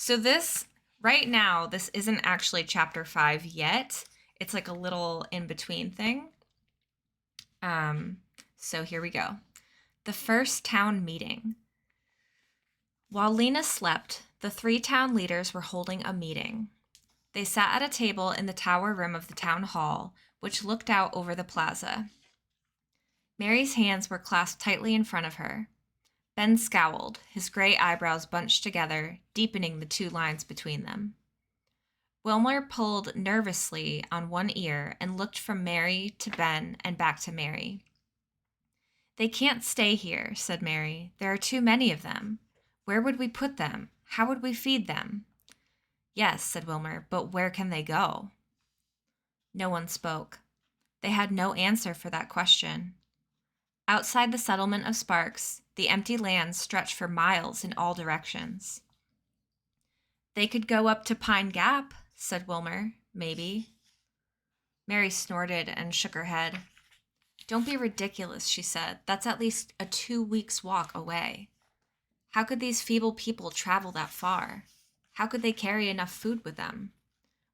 So this right now, this isn't actually chapter 5 yet. It's like a little in between thing. Um, so here we go. The first town meeting. While Lena slept, the 3 town leaders were holding a meeting. They sat at a table in the tower room of the town hall, which looked out over the plaza. Mary's hands were clasped tightly in front of her. Ben scowled, his gray eyebrows bunched together, deepening the 2 lines between them. Wilmer pulled nervously on one ear and looked from Mary to Ben and back to Mary. They can't stay here, said Mary. There are too many of them. Where would we put them? How would we feed them? Yes, said Wilmer, but where can they go? No one spoke. They had no answer for that question. Outside the settlement of Sparks, the empty lands stretched for miles in all directions. They could go up to Pine Gap, said Wilmer. Maybe. Mary snorted and shook her head. Don't be ridiculous, she said. That's at least a 2 weeks' walk away. How could these feeble people travel that far? How could they carry enough food with them?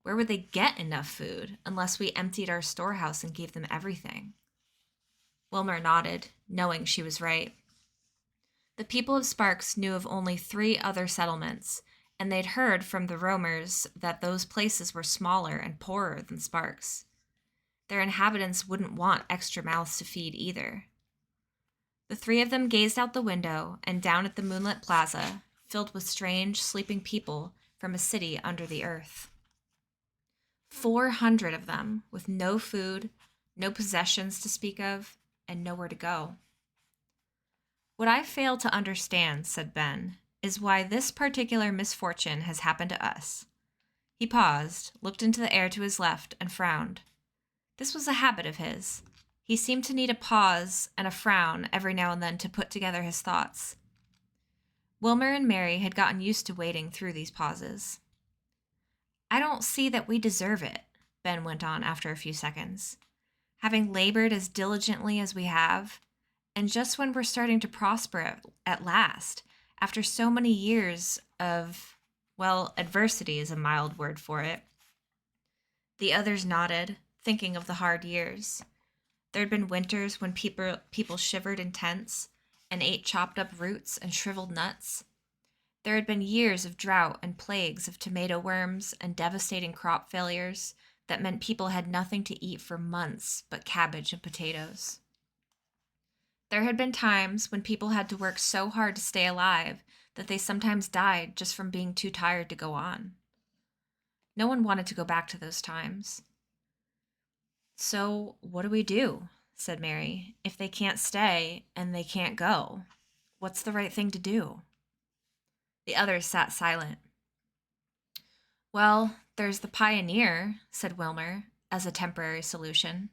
Where would they get enough food unless we emptied our storehouse and gave them everything? Wilmer nodded, knowing she was right. The people of Sparks knew of only 3 other settlements, and they'd heard from the roamers that those places were smaller and poorer than Sparks. Their inhabitants wouldn't want extra mouths to feed either. The 3 of them gazed out the window and down at the moonlit plaza, filled with strange, sleeping people from a city under the earth. 400 of them, with no food, no possessions to speak of, and nowhere to go. What I fail to understand, said Ben, is why this particular misfortune has happened to us. He paused, looked into the air to his left, and frowned. This was a habit of his. He seemed to need a pause and a frown every now and then to put together his thoughts. Wilmer and Mary had gotten used to waiting through these pauses. I don't see that we deserve it, Ben went on after a few seconds. Having labored as diligently as we have, and just when we're starting to prosper at last, after so many years of, well, adversity is a mild word for it. The others nodded, thinking of the hard years. There'd been winters when people shivered in tents and ate chopped up roots and shriveled nuts. There had been years of drought and plagues of tomato worms and devastating crop failures that meant people had nothing to eat for months but cabbage and potatoes. There had been times when people had to work so hard to stay alive that they sometimes died just from being too tired to go on. No one wanted to go back to those times. So what do we do? Said Mary. If they can't stay and they can't go, what's the right thing to do? The others sat silent. Well, there's the pioneer, said Wilmer, as a temporary solution.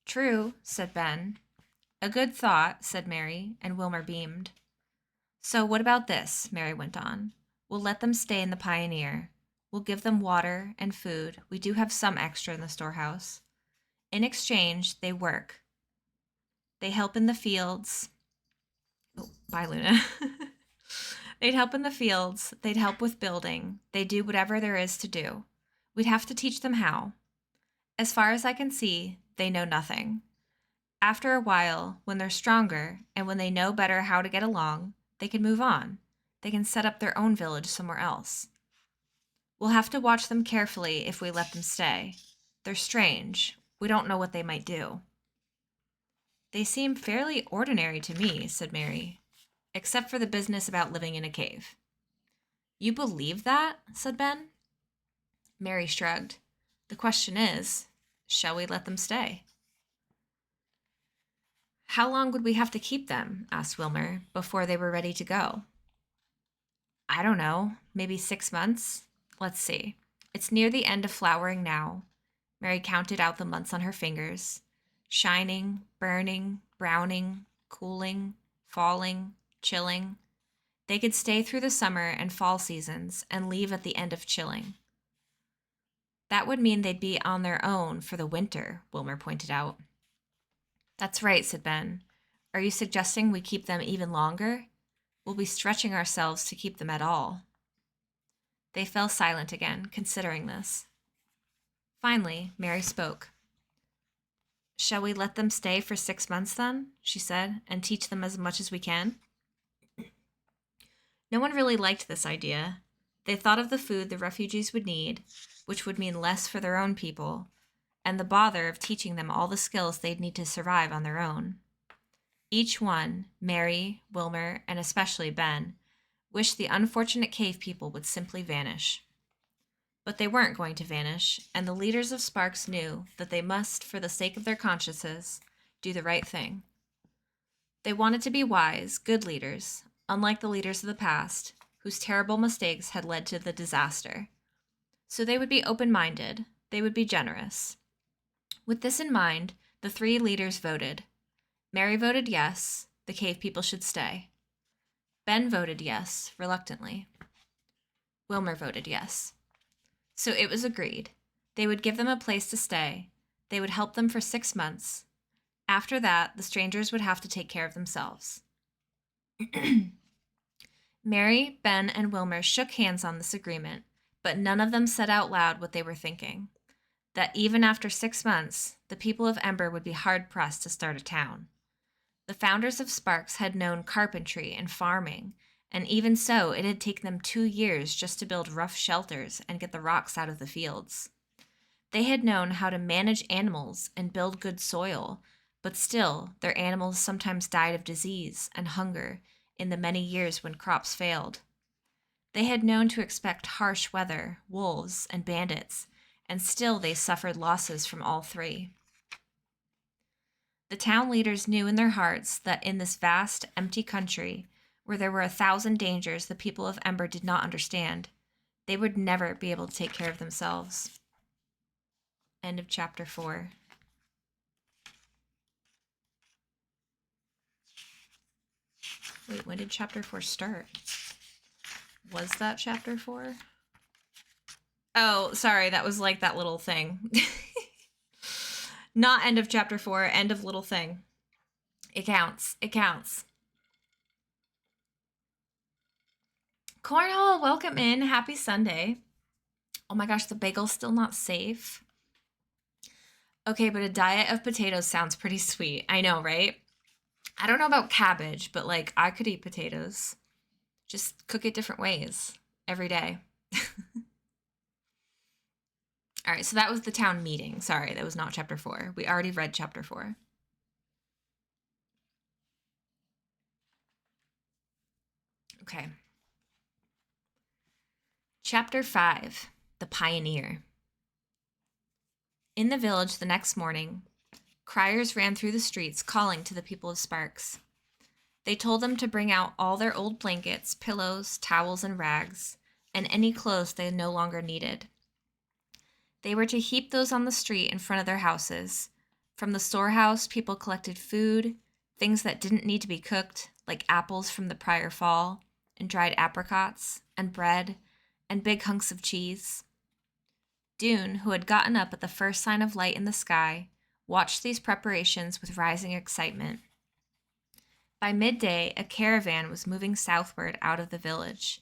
True, said Ben. A good thought, said Mary, and Wilmer beamed. So what about this? Mary went on. We'll let them stay in the pioneer. We'll give them water and food. We do have some extra in the storehouse. In exchange, they work. They help in the fields. Oh, bye, Luna. They'd help in the fields. They'd help with building. They'd do whatever there is to do. We'd have to teach them how. As far as I can see, they know nothing. After a while, when they're stronger and when they know better how to get along, they can move on. They can set up their own village somewhere else. We'll have to watch them carefully if we let them stay. They're strange. We don't know what they might do. They seem fairly ordinary to me, said Mary, except for the business about living in a cave. You believe that? Said Ben. Mary shrugged. The question is, shall we let them stay? How long would we have to keep them, asked Wilmer, before they were ready to go? I don't know, maybe 6 months? Let's see. It's near the end of flowering now. Mary counted out the months on her fingers. Shining, burning, browning, cooling, falling, chilling. They could stay through the summer and fall seasons and leave at the end of chilling. That would mean they'd be on their own for the winter, Wilmer pointed out. That's right, said Ben. Are you suggesting we keep them even longer? We'll be stretching ourselves to keep them at all. They fell silent again, considering this. Finally, Mary spoke. Shall we let them stay for 6 months then, she said, and teach them as much as we can? No one really liked this idea. They thought of the food the refugees would need, which would mean less for their own people, and the bother of teaching them all the skills they'd need to survive on their own. Each one, Mary, Wilmer, and especially Ben, wished the unfortunate cave people would simply vanish. But they weren't going to vanish, and the leaders of Sparks knew that they must, for the sake of their consciences, do the right thing. They wanted to be wise, good leaders, unlike the leaders of the past, whose terrible mistakes had led to the disaster. So they would be open-minded, they would be generous. With this in mind, the 3 leaders voted. Mary voted yes, the cave people should stay. Ben voted yes, reluctantly. Wilmer voted yes. So it was agreed. They would give them a place to stay. They would help them for 6 months. After that, the strangers would have to take care of themselves. Mary, Ben, and Wilmer shook hands on this agreement, but none of them said out loud what they were thinking. That even after 6 months, the people of Ember would be hard-pressed to start a town. The founders of Sparks had known carpentry and farming, and even so, it had taken them 2 years just to build rough shelters and get the rocks out of the fields. They had known how to manage animals and build good soil, but still, their animals sometimes died of disease and hunger in the many years when crops failed. They had known to expect harsh weather, wolves, and bandits, and still they suffered losses from all 3. The town leaders knew in their hearts that in this vast, empty country, where there were 1,000 dangers the people of Ember did not understand, they would never be able to take care of themselves. End of chapter 4. Wait, when did chapter 4 start? Was that chapter 4? Oh, sorry, that was like that little thing. Not end of chapter 4, end of little thing. It counts. It counts. Cornhole, welcome in. Happy Sunday. Oh my gosh, the bagel's still not safe. Okay, but a diet of potatoes sounds pretty sweet. I know, right? I don't know about cabbage, but like I could eat potatoes. Just cook it different ways every day. All right, so that was the town meeting. Sorry, that was not chapter 4. We already read chapter 4. Okay. Chapter 5, The Pioneer. In the village the next morning, criers ran through the streets calling to the people of Sparks. They told them to bring out all their old blankets, pillows, towels, and rags, and any clothes they no longer needed. They were to heap those on the street in front of their houses. From the storehouse, people collected food, things that didn't need to be cooked, like apples from the prior fall, and dried apricots, and bread, and big hunks of cheese. Dune, who had gotten up at the first sign of light in the sky, watched these preparations with rising excitement. By midday, a caravan was moving southward out of the village.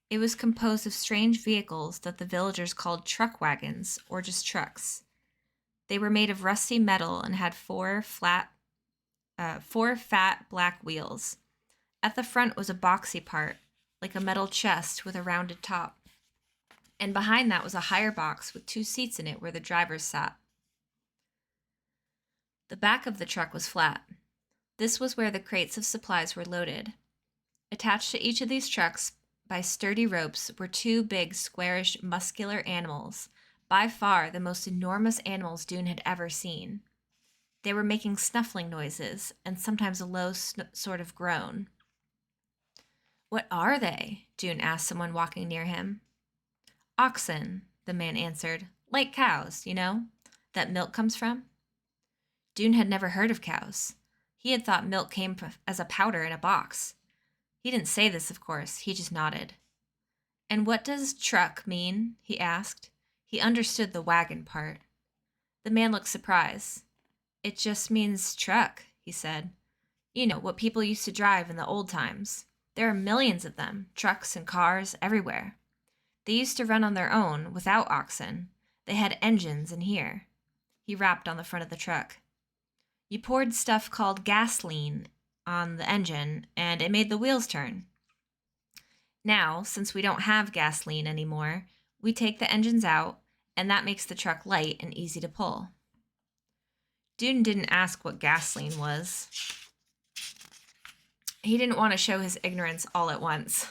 It was composed of strange vehicles that the villagers called truck wagons, or just trucks. They were made of rusty metal and had 4 fat black wheels. At the front was a boxy part, like a metal chest with a rounded top. And behind that was a higher box with 2 seats in it where the drivers sat. The back of the truck was flat. This was where the crates of supplies were loaded. Attached to each of these trucks by sturdy ropes were 2 big, squarish, muscular animals, by far the most enormous animals Dune had ever seen. They were making snuffling noises, and sometimes a low sort of groan. "What are they?" Dune asked someone walking near him. "Oxen," the man answered. "Like cows, you know, that milk comes from." Dune had never heard of cows. He had thought milk came as a powder in a box. He didn't say this, of course. He just nodded. "And what does truck mean?" he asked. He understood the wagon part. The man looked surprised. "It just means truck," he said. "You know, what people used to drive in the old times. There are millions of them, trucks and cars, everywhere. They used to run on their own, without oxen. They had engines in here. He rapped on the front of the truck. You poured stuff called gasoline on the engine, and it made the wheels turn. Now, since we don't have gasoline anymore, we take the engines out, and that makes the truck light and easy to pull. Dune didn't ask what gasoline was. He didn't want to show his ignorance all at once.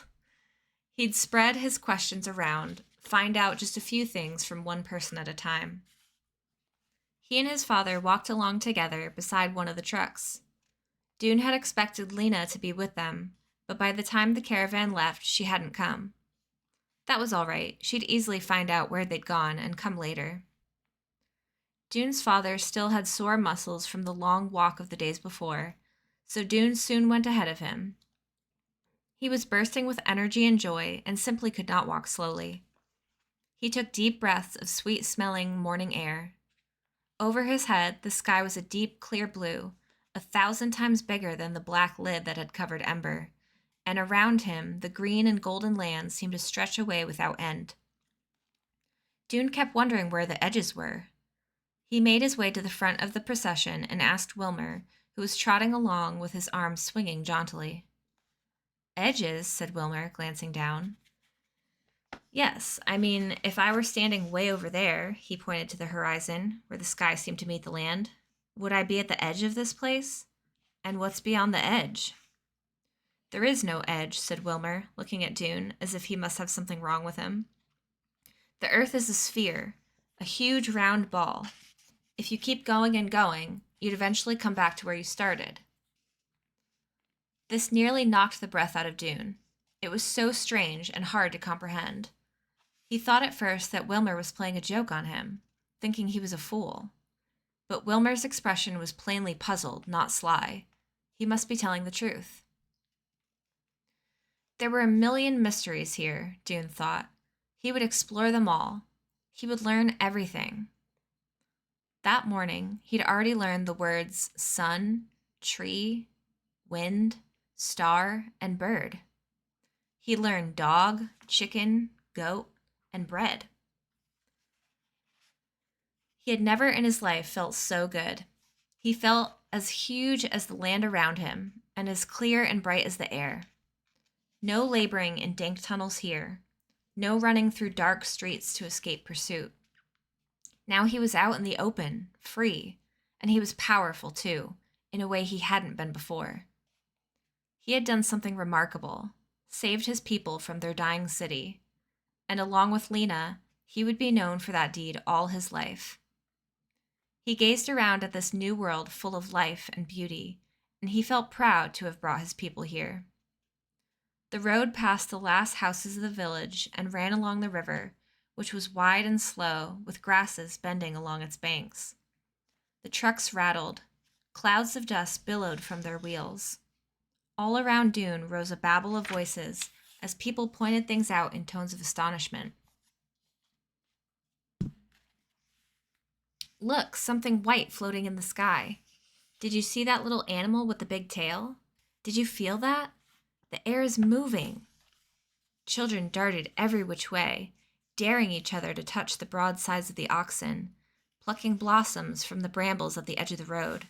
He'd spread his questions around, find out just a few things from one person at a time. He and his father walked along together beside one of the trucks. Dune had expected Lena to be with them, but by the time the caravan left, she hadn't come. That was all right. She'd easily find out where they'd gone and come later. Dune's father still had sore muscles from the long walk of the days before, so Dune soon went ahead of him. He was bursting with energy and joy and simply could not walk slowly. He took deep breaths of sweet-smelling morning air. Over his head, the sky was a deep, clear blue, 1,000 times bigger than the black lid that had covered Ember, and around him, the green and golden land seemed to stretch away without end. Dune kept wondering where the edges were. He made his way to the front of the procession and asked Wilmer, who was trotting along with his arms swinging jauntily. Edges, said Wilmer, glancing down. Yes, I mean, if I were standing way over there, he pointed to the horizon, where the sky seemed to meet the land, would I be at the edge of this place? And what's beyond the edge? There is no edge, said Wilmer, looking at Dune, as if he must have something wrong with him. The earth is a sphere, a huge round ball. If you keep going and going, you'd eventually come back to where you started. This nearly knocked the breath out of Dune. It was so strange and hard to comprehend. He thought at first that Wilmer was playing a joke on him, thinking he was a fool. But Wilmer's expression was plainly puzzled, not sly. He must be telling the truth. There were a million mysteries here, Dune thought. He would explore them all. He would learn everything. That morning, he'd already learned the words sun, tree, wind, star, and bird. He learned dog, chicken, goat, and bread. He had never in his life felt so good. He felt as huge as the land around him and as clear and bright as the air. No laboring in dank tunnels here. No running through dark streets to escape pursuit. Now he was out in the open, free, and he was powerful too, in a way he hadn't been before. He had done something remarkable, saved his people from their dying city, and along with Lena, he would be known for that deed all his life. He gazed around at this new world full of life and beauty, and he felt proud to have brought his people here. The road passed the last houses of the village and ran along the river, which was wide and slow, with grasses bending along its banks. The trucks rattled. Clouds of dust billowed from their wheels. All around Dune rose a babble of voices as people pointed things out in tones of astonishment. Look, something white floating in the sky. Did you see that little animal with the big tail? Did you feel that? The air is moving. Children darted every which way, daring each other to touch the broad sides of the oxen, plucking blossoms from the brambles at the edge of the road,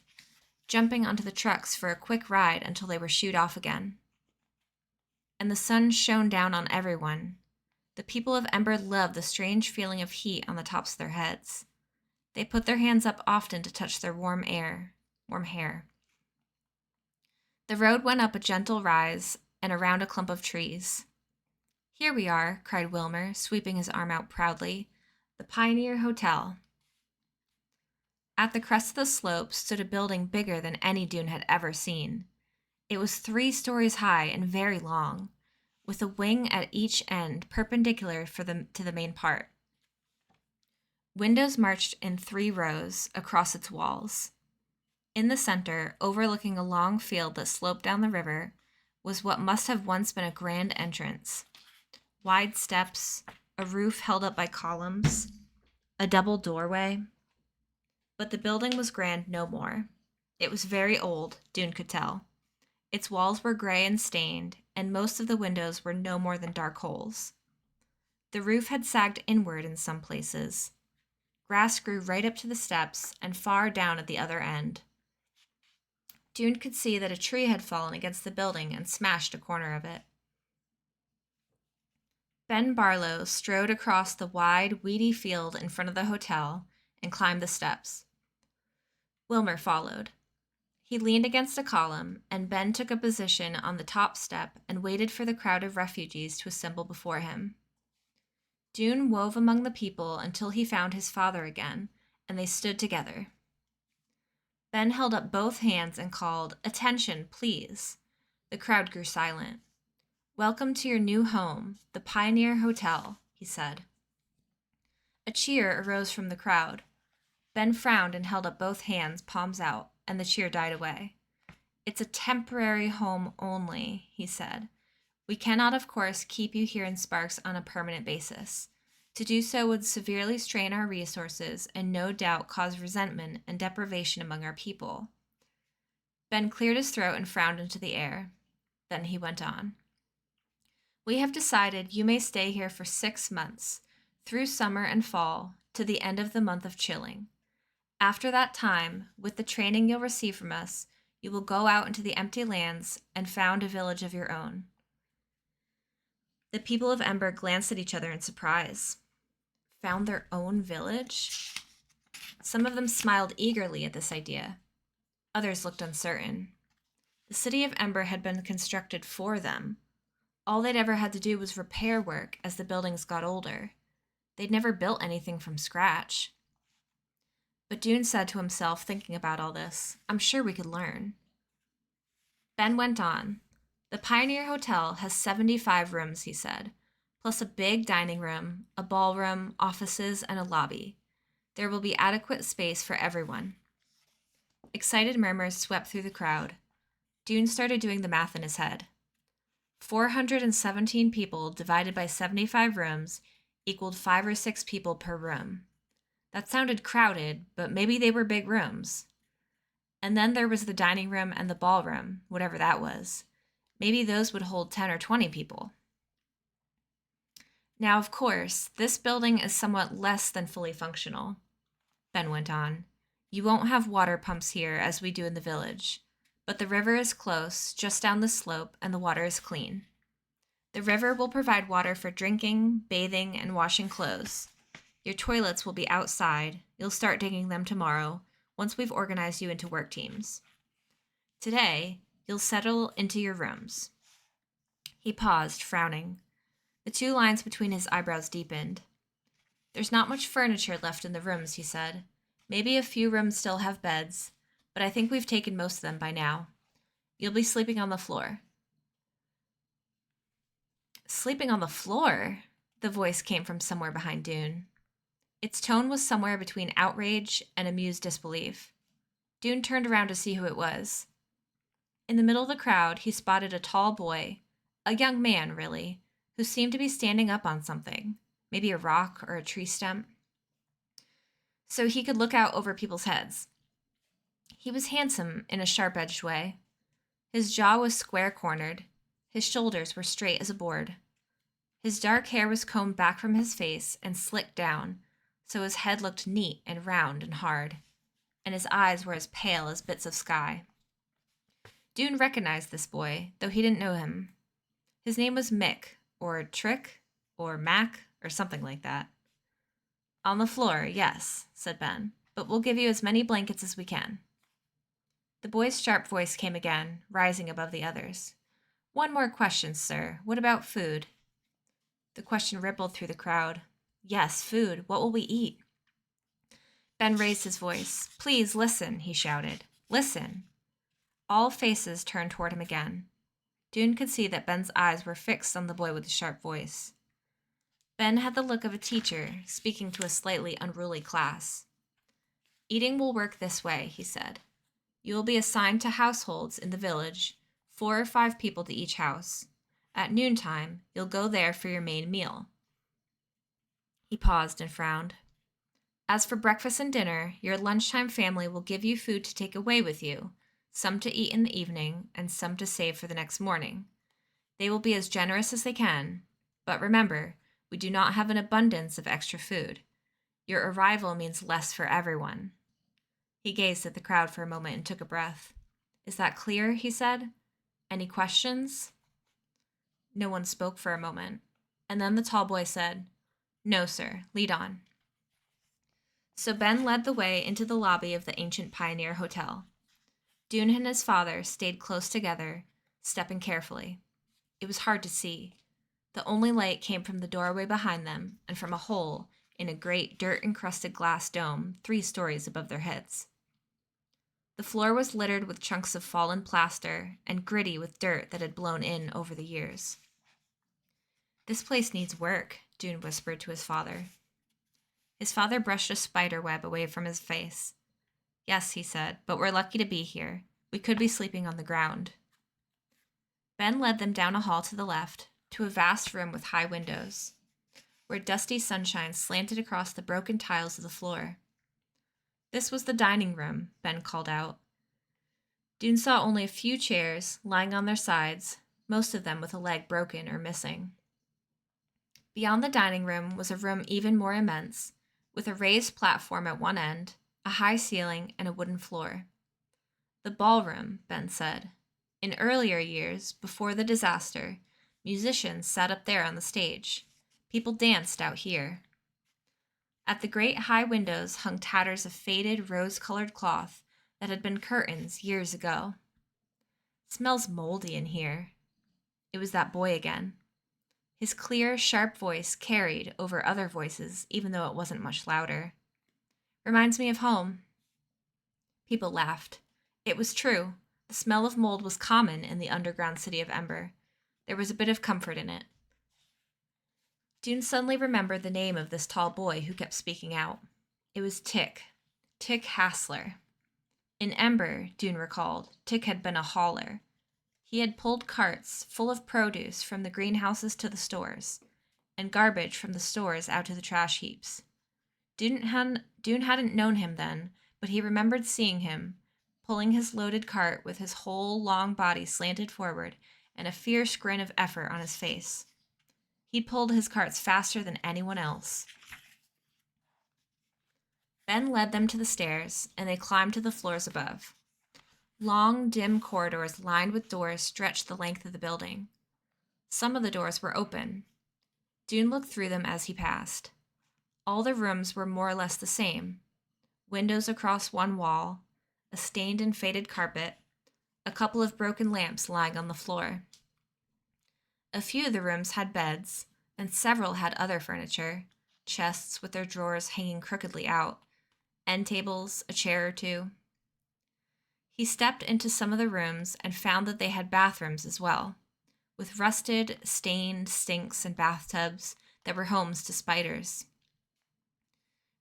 jumping onto the trucks for a quick ride until they were shooed off again. And the sun shone down on everyone. The people of Ember loved the strange feeling of heat on the tops of their heads. They put their hands up often to touch their warm hair. The road went up a gentle rise and around a clump of trees. Here we are, cried Wilmer, sweeping his arm out proudly. The Pioneer Hotel. At the crest of the slope stood a building bigger than any Dune had ever seen. It was 3 stories high and very long, with a wing at each end perpendicular to the main part. Windows marched in 3 rows across its walls. In the center, overlooking a long field that sloped down the river, was what must have once been a grand entrance. Wide steps, a roof held up by columns, a double doorway. But the building was grand no more. It was very old, Dune could tell. Its walls were gray and stained, and most of the windows were no more than dark holes. The roof had sagged inward in some places. Grass grew right up to the steps and far down at the other end. June could see that a tree had fallen against the building and smashed a corner of it. Ben Barlow strode across the wide, weedy field in front of the hotel and climbed the steps. Wilmer followed. He leaned against a column, and Ben took a position on the top step and waited for the crowd of refugees to assemble before him. June wove among the people until he found his father again, and they stood together. Ben held up both hands and called, "Attention, please." The crowd grew silent. "Welcome to your new home, the Pioneer Hotel," he said. A cheer arose from the crowd. Ben frowned and held up both hands, palms out, and the cheer died away. "It's a temporary home only," he said. "We cannot, of course, keep you here in Sparks on a permanent basis. To do so would severely strain our resources and no doubt cause resentment and deprivation among our people." Ben cleared his throat and frowned into the air. Then he went on. "We have decided you may stay here for 6 months, through summer and fall, to the end of the month of chilling. After that time, with the training you'll receive from us, you will go out into the empty lands and found a village of your own." The people of Ember glanced at each other in surprise. Found their own village? Some of them smiled eagerly at this idea. Others looked uncertain. The city of Ember had been constructed for them. All they'd ever had to do was repair work as the buildings got older. They'd never built anything from scratch. But June said to himself, thinking about all this, "I'm sure we could learn." Ben went on. "The Pioneer Hotel has 75 rooms," he said, "plus a big dining room, a ballroom, offices, and a lobby. There will be adequate space for everyone." Excited murmurs swept through the crowd. June started doing the math in his head. 417 people divided by 75 rooms equaled 5 or 6 people per room. That sounded crowded, but maybe they were big rooms. And then there was the dining room and the ballroom, whatever that was. Maybe those would hold 10 or 20 people. "Now, of course, this building is somewhat less than fully functional," Ben went on. "You won't have water pumps here as we do in the village, but the river is close, just down the slope, and the water is clean. The river will provide water for drinking, bathing, and washing clothes. Your toilets will be outside. You'll start digging them tomorrow, once we've organized you into work teams. Today, you'll settle into your rooms." He paused, frowning. The 2 lines between his eyebrows deepened. "There's not much furniture left in the rooms," he said. "Maybe a few rooms still have beds, but I think we've taken most of them by now. You'll be sleeping on the floor." "Sleeping on the floor?" The voice came from somewhere behind Dune. Its tone was somewhere between outrage and amused disbelief. Dune turned around to see who it was. In the middle of the crowd, he spotted a tall boy, a young man, really, who seemed to be standing up on something, maybe a rock or a tree stump, so he could look out over people's heads. He was handsome in a sharp-edged way. His jaw was square-cornered. His shoulders were straight as a board. His dark hair was combed back from his face and slicked down, so his head looked neat and round and hard, and his eyes were as pale as bits of sky. Dune recognized this boy, though he didn't know him. His name was Mick, or Trick, or Mac, or something like that. "On the floor, yes," said Ben, "but we'll give you as many blankets as we can." The boy's sharp voice came again, rising above the others. "One more question, sir. What about food?" The question rippled through the crowd. "Yes, food. What will we eat?" Ben raised his voice. "Please listen," he shouted. "Listen." All faces turned toward him again. Dune could see that Ben's eyes were fixed on the boy with the sharp voice. Ben had the look of a teacher speaking to a slightly unruly class. "Eating will work this way," he said. "You will be assigned to households in the village, 4 or 5 people to each house. At noontime, you'll go there for your main meal." He paused and frowned. "As for breakfast and dinner, your lunchtime family will give you food to take away with you, some to eat in the evening and some to save for the next morning. They will be as generous as they can, but remember, We do not have an abundance of extra food. Your arrival means less for everyone. He gazed at the crowd for a moment and took a breath. Is that clear? He said. Any questions? No one spoke for a moment, and then the tall boy said, No, sir, lead on. So Ben led the way into the lobby of the ancient Pioneer Hotel. Dune and his father stayed close together, stepping carefully. It was hard to see. The only light came from the doorway behind them and from a hole in a great dirt-encrusted glass dome 3 stories above their heads. The floor was littered with chunks of fallen plaster and gritty with dirt that had blown in over the years. This place needs work, Dune whispered to his father. His father brushed a spider web away from his face. Yes, he said, but we're lucky to be here. We could be sleeping on the ground. Ben led them down a hall to the left, to a vast room with high windows, where dusty sunshine slanted across the broken tiles of the floor. This was the dining room, Ben called out. Dune saw only a few chairs lying on their sides, most of them with a leg broken or missing. Beyond the dining room was a room even more immense, with a raised platform at one end, a high ceiling, and a wooden floor. The ballroom, Ben said. In earlier years, before the disaster, musicians sat up there on the stage. People danced out here. At the great high windows hung tatters of faded rose-colored cloth that had been curtains years ago. Smells moldy in here. It was that boy again. His clear, sharp voice carried over other voices, even though it wasn't much louder. Reminds me of home. People laughed. It was true. The smell of mold was common in the underground city of Ember. There was a bit of comfort in it. Dune suddenly remembered the name of this tall boy who kept speaking out. It was Tick Hassler. In Ember, Dune recalled, Tick had been a hauler. He had pulled carts full of produce from the greenhouses to the stores, and garbage from the stores out to the trash heaps. Dune hadn't known him then, but he remembered seeing him, pulling his loaded cart with his whole long body slanted forward and a fierce grin of effort on his face. He pulled his carts faster than anyone else. Ben led them to the stairs, and they climbed to the floors above. Long, dim corridors lined with doors stretched the length of the building. Some of the doors were open. Dune looked through them as he passed. All the rooms were more or less the same. Windows across one wall, a stained and faded carpet, a couple of broken lamps lying on the floor. A few of the rooms had beds, and several had other furniture, chests with their drawers hanging crookedly out, end tables, a chair or two. He stepped into some of the rooms and found that they had bathrooms as well, with rusted, stained sinks and bathtubs that were homes to spiders.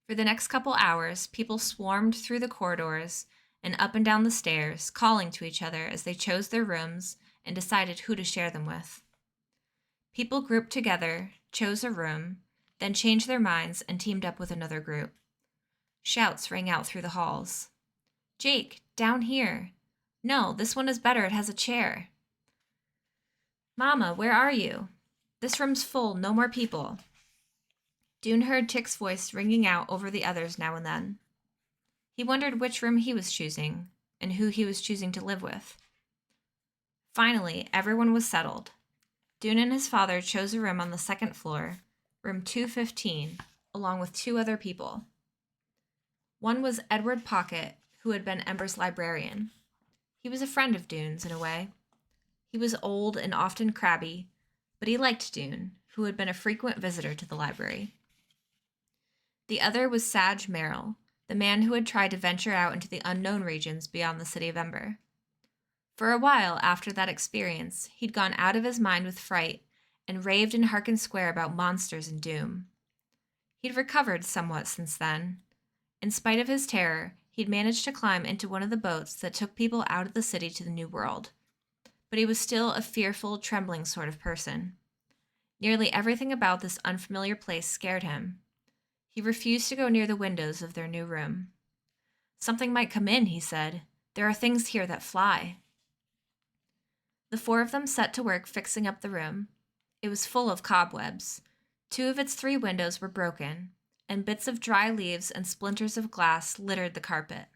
For the next couple hours, people swarmed through the corridors and up and down the stairs, calling to each other as they chose their rooms and decided who to share them with. People grouped together, chose a room, then changed their minds and teamed up with another group. Shouts rang out through the halls. Jake, down here. No, this one is better, it has a chair. Mama, where are you? This room's full, no more people. Dune heard Tick's voice ringing out over the others now and then. He wondered which room he was choosing, and who he was choosing to live with. Finally, everyone was settled. Dune and his father chose a room on the second floor, room 215, along with 2 other people. One was Edward Pocket, who had been Ember's librarian. He was a friend of Dune's in a way. He was old and often crabby, but he liked Dune, who had been a frequent visitor to the library. The other was Sag Merrill, the man who had tried to venture out into the unknown regions beyond the city of Ember. For a while after that experience, he'd gone out of his mind with fright and raved in Harkin Square about monsters and doom. He'd recovered somewhat since then. In spite of his terror, he'd managed to climb into one of the boats that took people out of the city to the New World. But he was still a fearful, trembling sort of person. Nearly everything about this unfamiliar place scared him. He refused to go near the windows of their new room. Something might come in, he said. There are things here that fly. The 4 of them set to work fixing up the room. It was full of cobwebs. 2 of its 3 windows were broken, and bits of dry leaves and splinters of glass littered the carpet.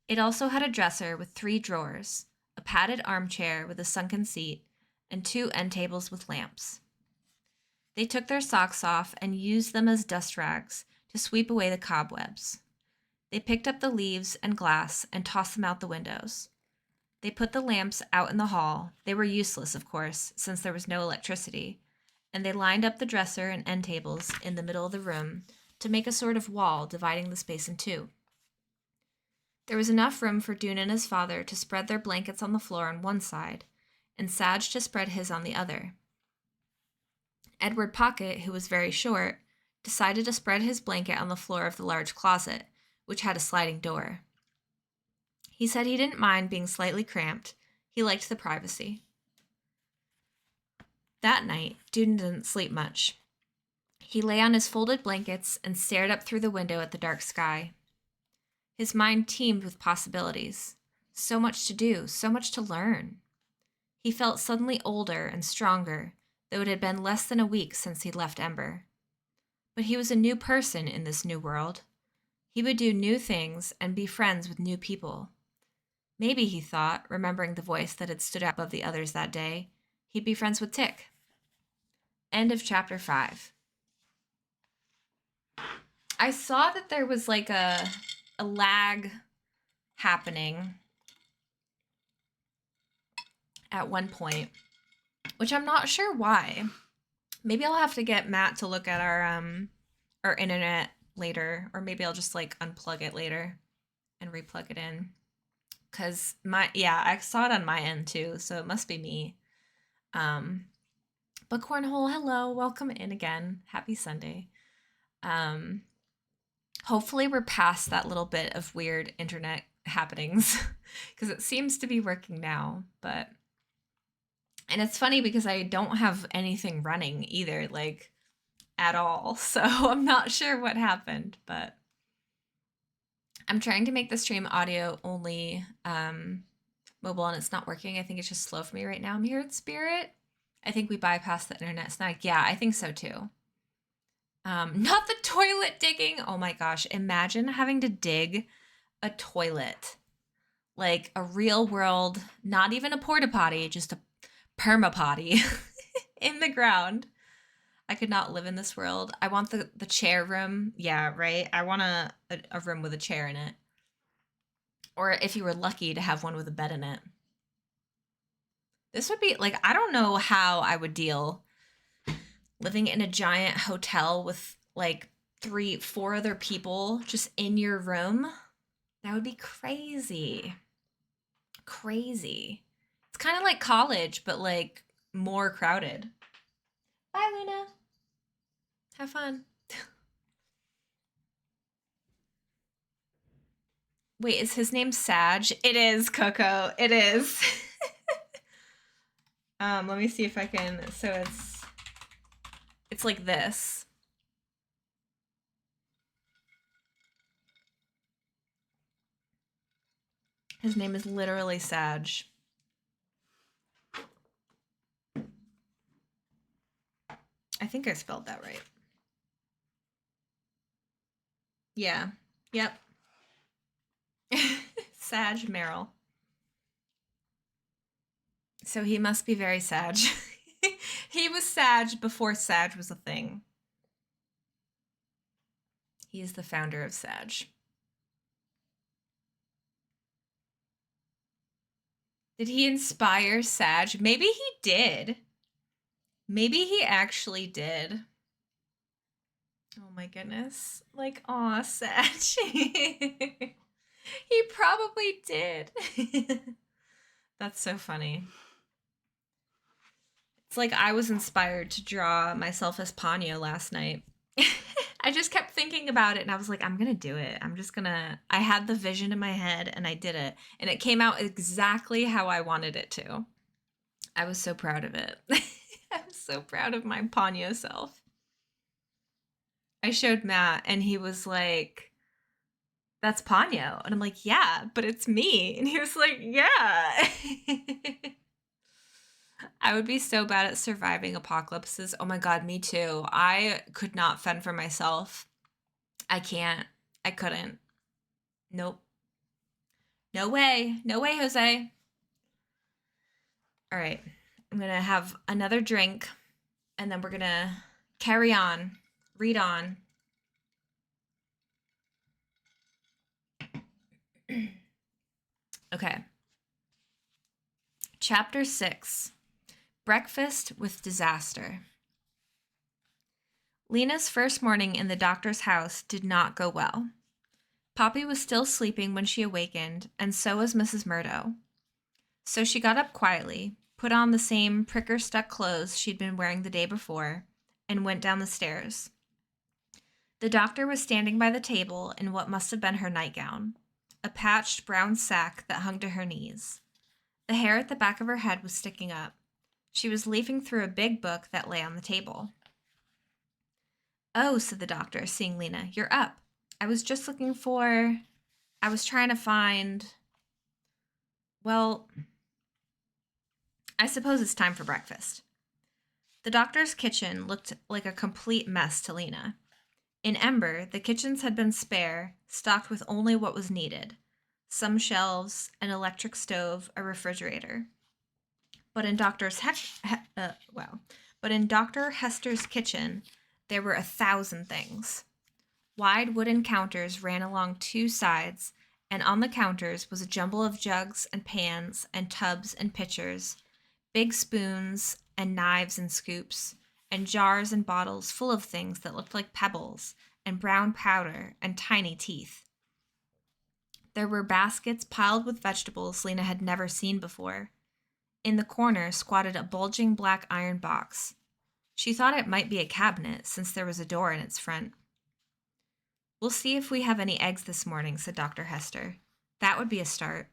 It also had a dresser with 3 drawers, a padded armchair with a sunken seat, and 2 end tables with lamps. They took their socks off and used them as dust rags to sweep away the cobwebs. They picked up the leaves and glass and tossed them out the windows. They put the lamps out in the hall. They were useless, of course, since there was no electricity, and they lined up the dresser and end tables in the middle of the room to make a sort of wall dividing the space in 2. There was enough room for Dune and his father to spread their blankets on the floor on one side, and Sadge to spread his on the other. Edward Pocket, who was very short, decided to spread his blanket on the floor of the large closet, which had a sliding door. He said he didn't mind being slightly cramped. He liked the privacy. That night, Dune didn't sleep much. He lay on his folded blankets and stared up through the window at the dark sky. His mind teemed with possibilities. So much to do, so much to learn. He felt suddenly older and stronger, though it had been less than a week since he'd left Ember. But he was a new person in this new world. He would do new things and be friends with new people. Maybe, he thought, remembering the voice that had stood out above the others that day, he'd be friends with Tick. End of chapter 5. I saw that there was like a lag happening at one point, which I'm not sure why. Maybe I'll have to get Matt to look at our internet later, or maybe I'll just like unplug it later and replug it in. Cause I saw it on my end too, so it must be me. But Cornhole, hello, welcome in again. Happy Sunday. Hopefully we're past that little bit of weird internet happenings because it seems to be working now, and it's funny because I don't have anything running either, like at all. So I'm not sure what happened, but I'm trying to make the stream audio only mobile and it's not working. I think it's just slow for me right now. I'm here in spirit. I think we bypassed the internet snag. Yeah, I think so too. Not the toilet digging. Oh my gosh. Imagine having to dig a toilet. Like a real world, not even a porta potty, just a perma potty in the ground. I could not live in this world. I want the chair room. Yeah, right? I want a room with a chair in it. Or if you were lucky to have one with a bed in it. This would be, like, I don't know how I would deal living in a giant hotel with, like, 3-4 other people just in your room. That would be crazy. Crazy. It's kind of like college, but, like, more crowded. Bye, Luna. Have fun. Wait, is his name Sag? It is, Coco. It is. Let me see if I can. So it's like this. His name is literally Sag. I think I spelled that right. Yeah. Yep. Sag Merrill. So he must be very Sag. He was Sag before Sag was a thing. He is the founder of Sag. Did he inspire Sag? Maybe he did. Maybe he actually did. Oh my goodness. Like, aw, Sag. He probably did. That's so funny. It's like I was inspired to draw myself as Ponyo last night. I just kept thinking about it and I was like, I'm going to do it. I had the vision in my head and I did it. And it came out exactly how I wanted it to. I was so proud of it. I'm so proud of my Ponyo self. I showed Matt and he was like, that's Ponyo. And I'm like, yeah, but it's me. And he was like, yeah. I would be so bad at surviving apocalypses. Oh my God, me too. I could not fend for myself. I can't. I couldn't. Nope. No way. No way, Jose. All right. I'm going to have another drink and then we're going to carry on, read on. Okay. Chapter 6, Breakfast with Disaster. Lena's first morning in the doctor's house did not go well. Poppy was still sleeping when she awakened, and so was Mrs. Murdo. So she got up quietly, put on the same pricker-stuck clothes she'd been wearing the day before, and went down the stairs. The doctor was standing by the table in what must have been her nightgown, a patched brown sack that hung to her knees. The hair at the back of her head was sticking up. She was leafing through a big book that lay on the table. "Oh," said the doctor, seeing Lena, "you're up. I was just looking for... I was trying to find... Well, I suppose it's time for breakfast." The doctor's kitchen looked like a complete mess to Lena. In Ember, the kitchens had been spare, stocked with only what was needed. Some shelves, an electric stove, a refrigerator. But in Dr. Hester's kitchen, there were 1,000 things. Wide wooden counters ran along 2 sides, and on the counters was a jumble of jugs and pans and tubs and pitchers, big spoons and knives and scoops, and jars and bottles full of things that looked like pebbles and brown powder and tiny teeth. There were baskets piled with vegetables Lena had never seen before. In the corner squatted a bulging black iron box. She thought it might be a cabinet, since there was a door in its front. "We'll see if we have any eggs this morning," said Dr. Hester. "That would be a start."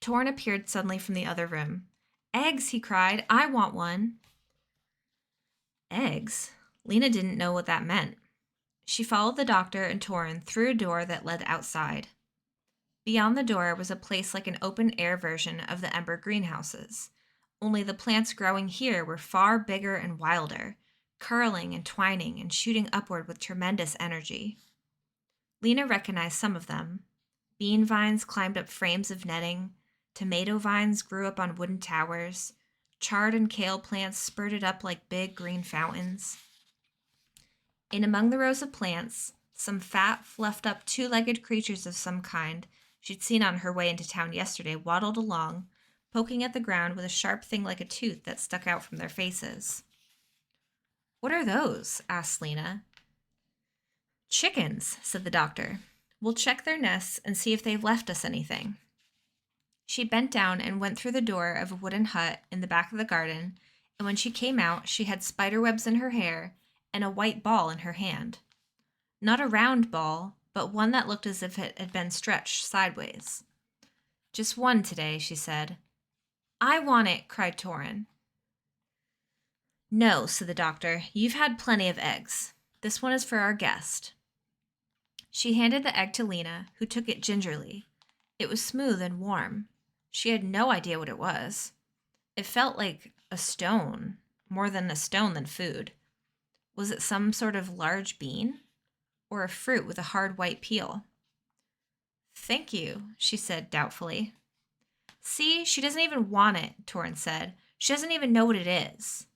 Torrin appeared suddenly from the other room. "Eggs!" he cried. "I want one." Eggs? Lena didn't know what that meant. She followed the doctor and Torrin through a door that led outside. Beyond the door was a place like an open-air version of the Ember greenhouses, only the plants growing here were far bigger and wilder, curling and twining and shooting upward with tremendous energy. Lena recognized some of them. Bean vines climbed up frames of netting, tomato vines grew up on wooden towers, chard and kale plants spurted up like big green fountains. In among the rows of plants, some fat, fluffed-up, 2-legged creatures of some kind she'd seen on her way into town yesterday waddled along, poking at the ground with a sharp thing like a tooth that stuck out from their faces. "What are those?" asked Lena. "Chickens," said the doctor. "We'll check their nests and see if they've left us anything." She bent down and went through the door of a wooden hut in the back of the garden, and when she came out, she had spiderwebs in her hair and a white ball in her hand. Not a round ball, but one that looked as if it had been stretched sideways. "Just one today," she said. "I want it," cried Torrin. "No," said the doctor. "You've had plenty of eggs. This one is for our guest." She handed the egg to Lena, who took it gingerly. It was smooth and warm. She had no idea what it was. It felt like a stone, more than a stone than food. Was it some sort of large bean? Or a fruit with a hard white peel? "Thank you," she said doubtfully. "See, she doesn't even want it," Torrin said. "She doesn't even know what it is."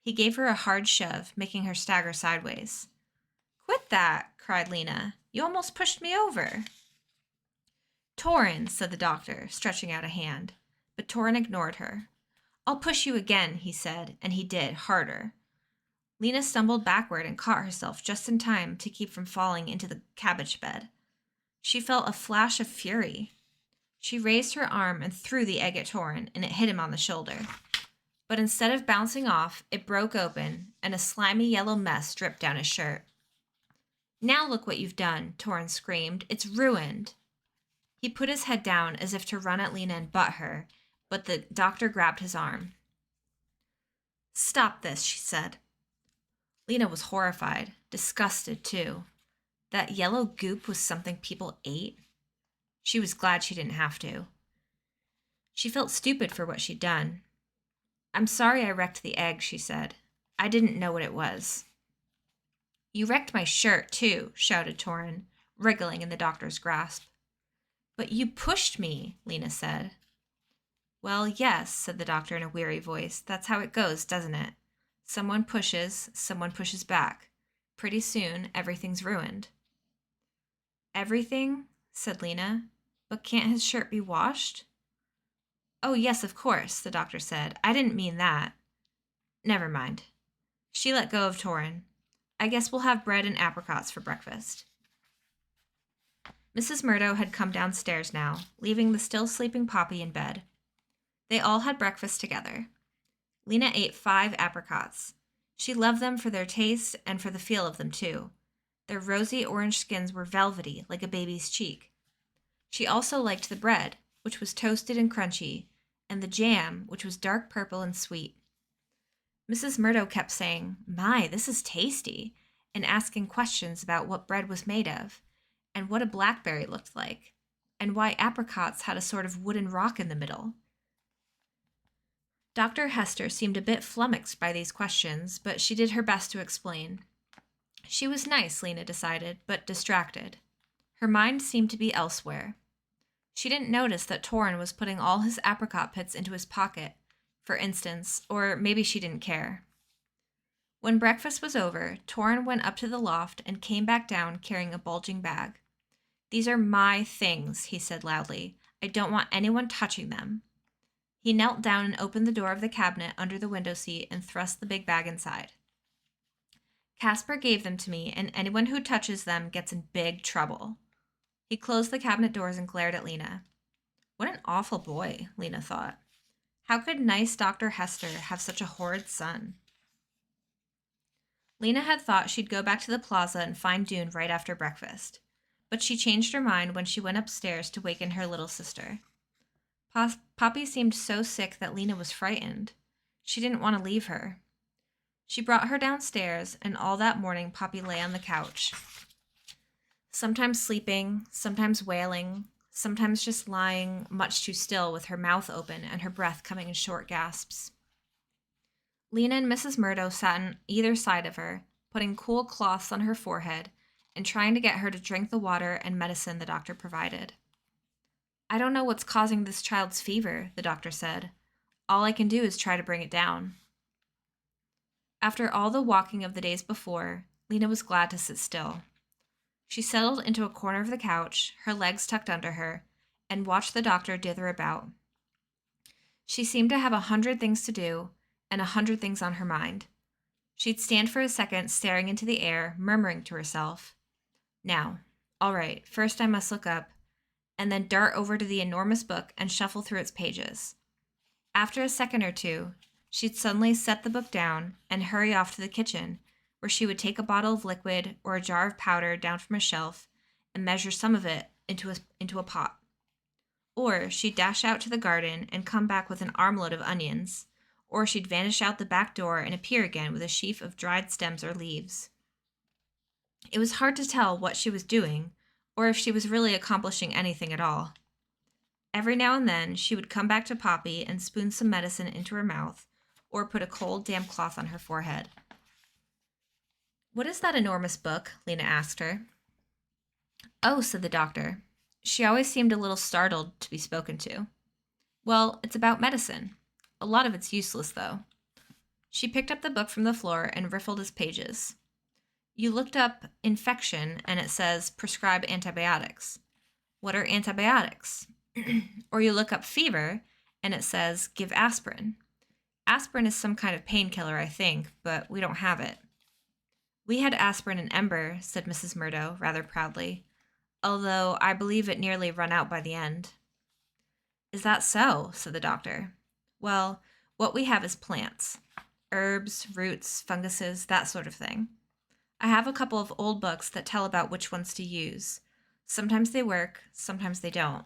He gave her a hard shove, making her stagger sideways. "Quit that," cried Lena. "You almost pushed me over." "Torrin," said the doctor, stretching out a hand, but Torrin ignored her. "I'll push you again," he said, and he did, harder. Lena stumbled backward and caught herself just in time to keep from falling into the cabbage bed. She felt a flash of fury. She raised her arm and threw the egg at Torrin, and it hit him on the shoulder. But instead of bouncing off, it broke open, and a slimy yellow mess dripped down his shirt. "Now look what you've done," Torrin screamed. "It's ruined." He put his head down as if to run at Lena and butt her, but the doctor grabbed his arm. "Stop this," she said. Lena was horrified, disgusted too. That yellow goop was something people ate. She was glad she didn't have to. She felt stupid for what she'd done. I'm sorry I wrecked the egg, she said. I didn't know what it was. You wrecked my shirt, too, shouted Torin, wriggling in the doctor's grasp. But you pushed me, Lena said. Well, yes, said the doctor in a weary voice. That's how it goes, doesn't it? Someone pushes back. Pretty soon, everything's ruined. Everything? Said Lena. But can't his shirt be washed? Oh, yes, of course, the doctor said. I didn't mean that. Never mind. She let go of Torin. I guess we'll have bread and apricots for breakfast. Mrs. Murdo had come downstairs now, leaving the still sleeping Poppy in bed. They all had breakfast together. Lena ate 5 apricots. She loved them for their taste and for the feel of them, too. Their rosy orange skins were velvety, like a baby's cheek. She also liked the bread, which was toasted and crunchy, and the jam, which was dark purple and sweet. Mrs. Murdo kept saying, "My, this is tasty," and asking questions about what bread was made of, and what a blackberry looked like, and why apricots had a sort of wooden rock in the middle. Dr. Hester seemed a bit flummoxed by these questions, but she did her best to explain. She was nice, Lena decided, but distracted. Her mind seemed to be elsewhere. She didn't notice that Torin was putting all his apricot pits into his pocket, for instance, or maybe she didn't care. When breakfast was over, Torin went up to the loft and came back down carrying a bulging bag. "These are my things," he said loudly. "I don't want anyone touching them." He knelt down and opened the door of the cabinet under the window seat and thrust the big bag inside. "Casper gave them to me, and anyone who touches them gets in big trouble." He closed the cabinet doors and glared at Lena. What an awful boy, Lena thought. How could nice Dr. Hester have such a horrid son? Lena had thought she'd go back to the plaza and find Dune right after breakfast, but she changed her mind when she went upstairs to waken her little sister. Poppy seemed so sick that Lena was frightened. She didn't want to leave her. She brought her downstairs, and all that morning Poppy lay on the couch, sometimes sleeping, sometimes wailing, sometimes just lying much too still with her mouth open and her breath coming in short gasps. Lena and Mrs. Murdo sat on either side of her, putting cool cloths on her forehead and trying to get her to drink the water and medicine the doctor provided. "I don't know what's causing this child's fever," the doctor said. "All I can do is try to bring it down." After all the walking of the days before, Lena was glad to sit still. She settled into a corner of the couch, her legs tucked under her, and watched the doctor dither about. She seemed to have 100 things to do and 100 things on her mind. She'd stand for a second staring into the air, murmuring to herself, "Now, all right, first I must look up," and then dart over to the enormous book and shuffle through its pages. After a second or two, she'd suddenly set the book down and hurry off to the kitchen, where she would take a bottle of liquid or a jar of powder down from a shelf and measure some of it into a pot. Or she'd dash out to the garden and come back with an armload of onions, or she'd vanish out the back door and appear again with a sheaf of dried stems or leaves. It was hard to tell what she was doing, or if she was really accomplishing anything at all. Every now and then, she would come back to Poppy and spoon some medicine into her mouth, or put a cold, damp cloth on her forehead. "What is that enormous book?" Lena asked her. "Oh," said the doctor. She always seemed a little startled to be spoken to. "Well, it's about medicine. A lot of it's useless, though." She picked up the book from the floor and riffled its pages. "You looked up infection, and it says prescribe antibiotics. What are antibiotics?" Or you look up fever, and it says give aspirin. Aspirin is some kind of painkiller, I think, but we don't have it. "We had aspirin in Ember," said Mrs. Murdo, rather proudly, "although I believe it nearly run out by the end." "Is that so?" said the doctor. "Well, what we have is plants. Herbs, roots, funguses, that sort of thing. I have a couple of old books that tell about which ones to use. Sometimes they work, sometimes they don't."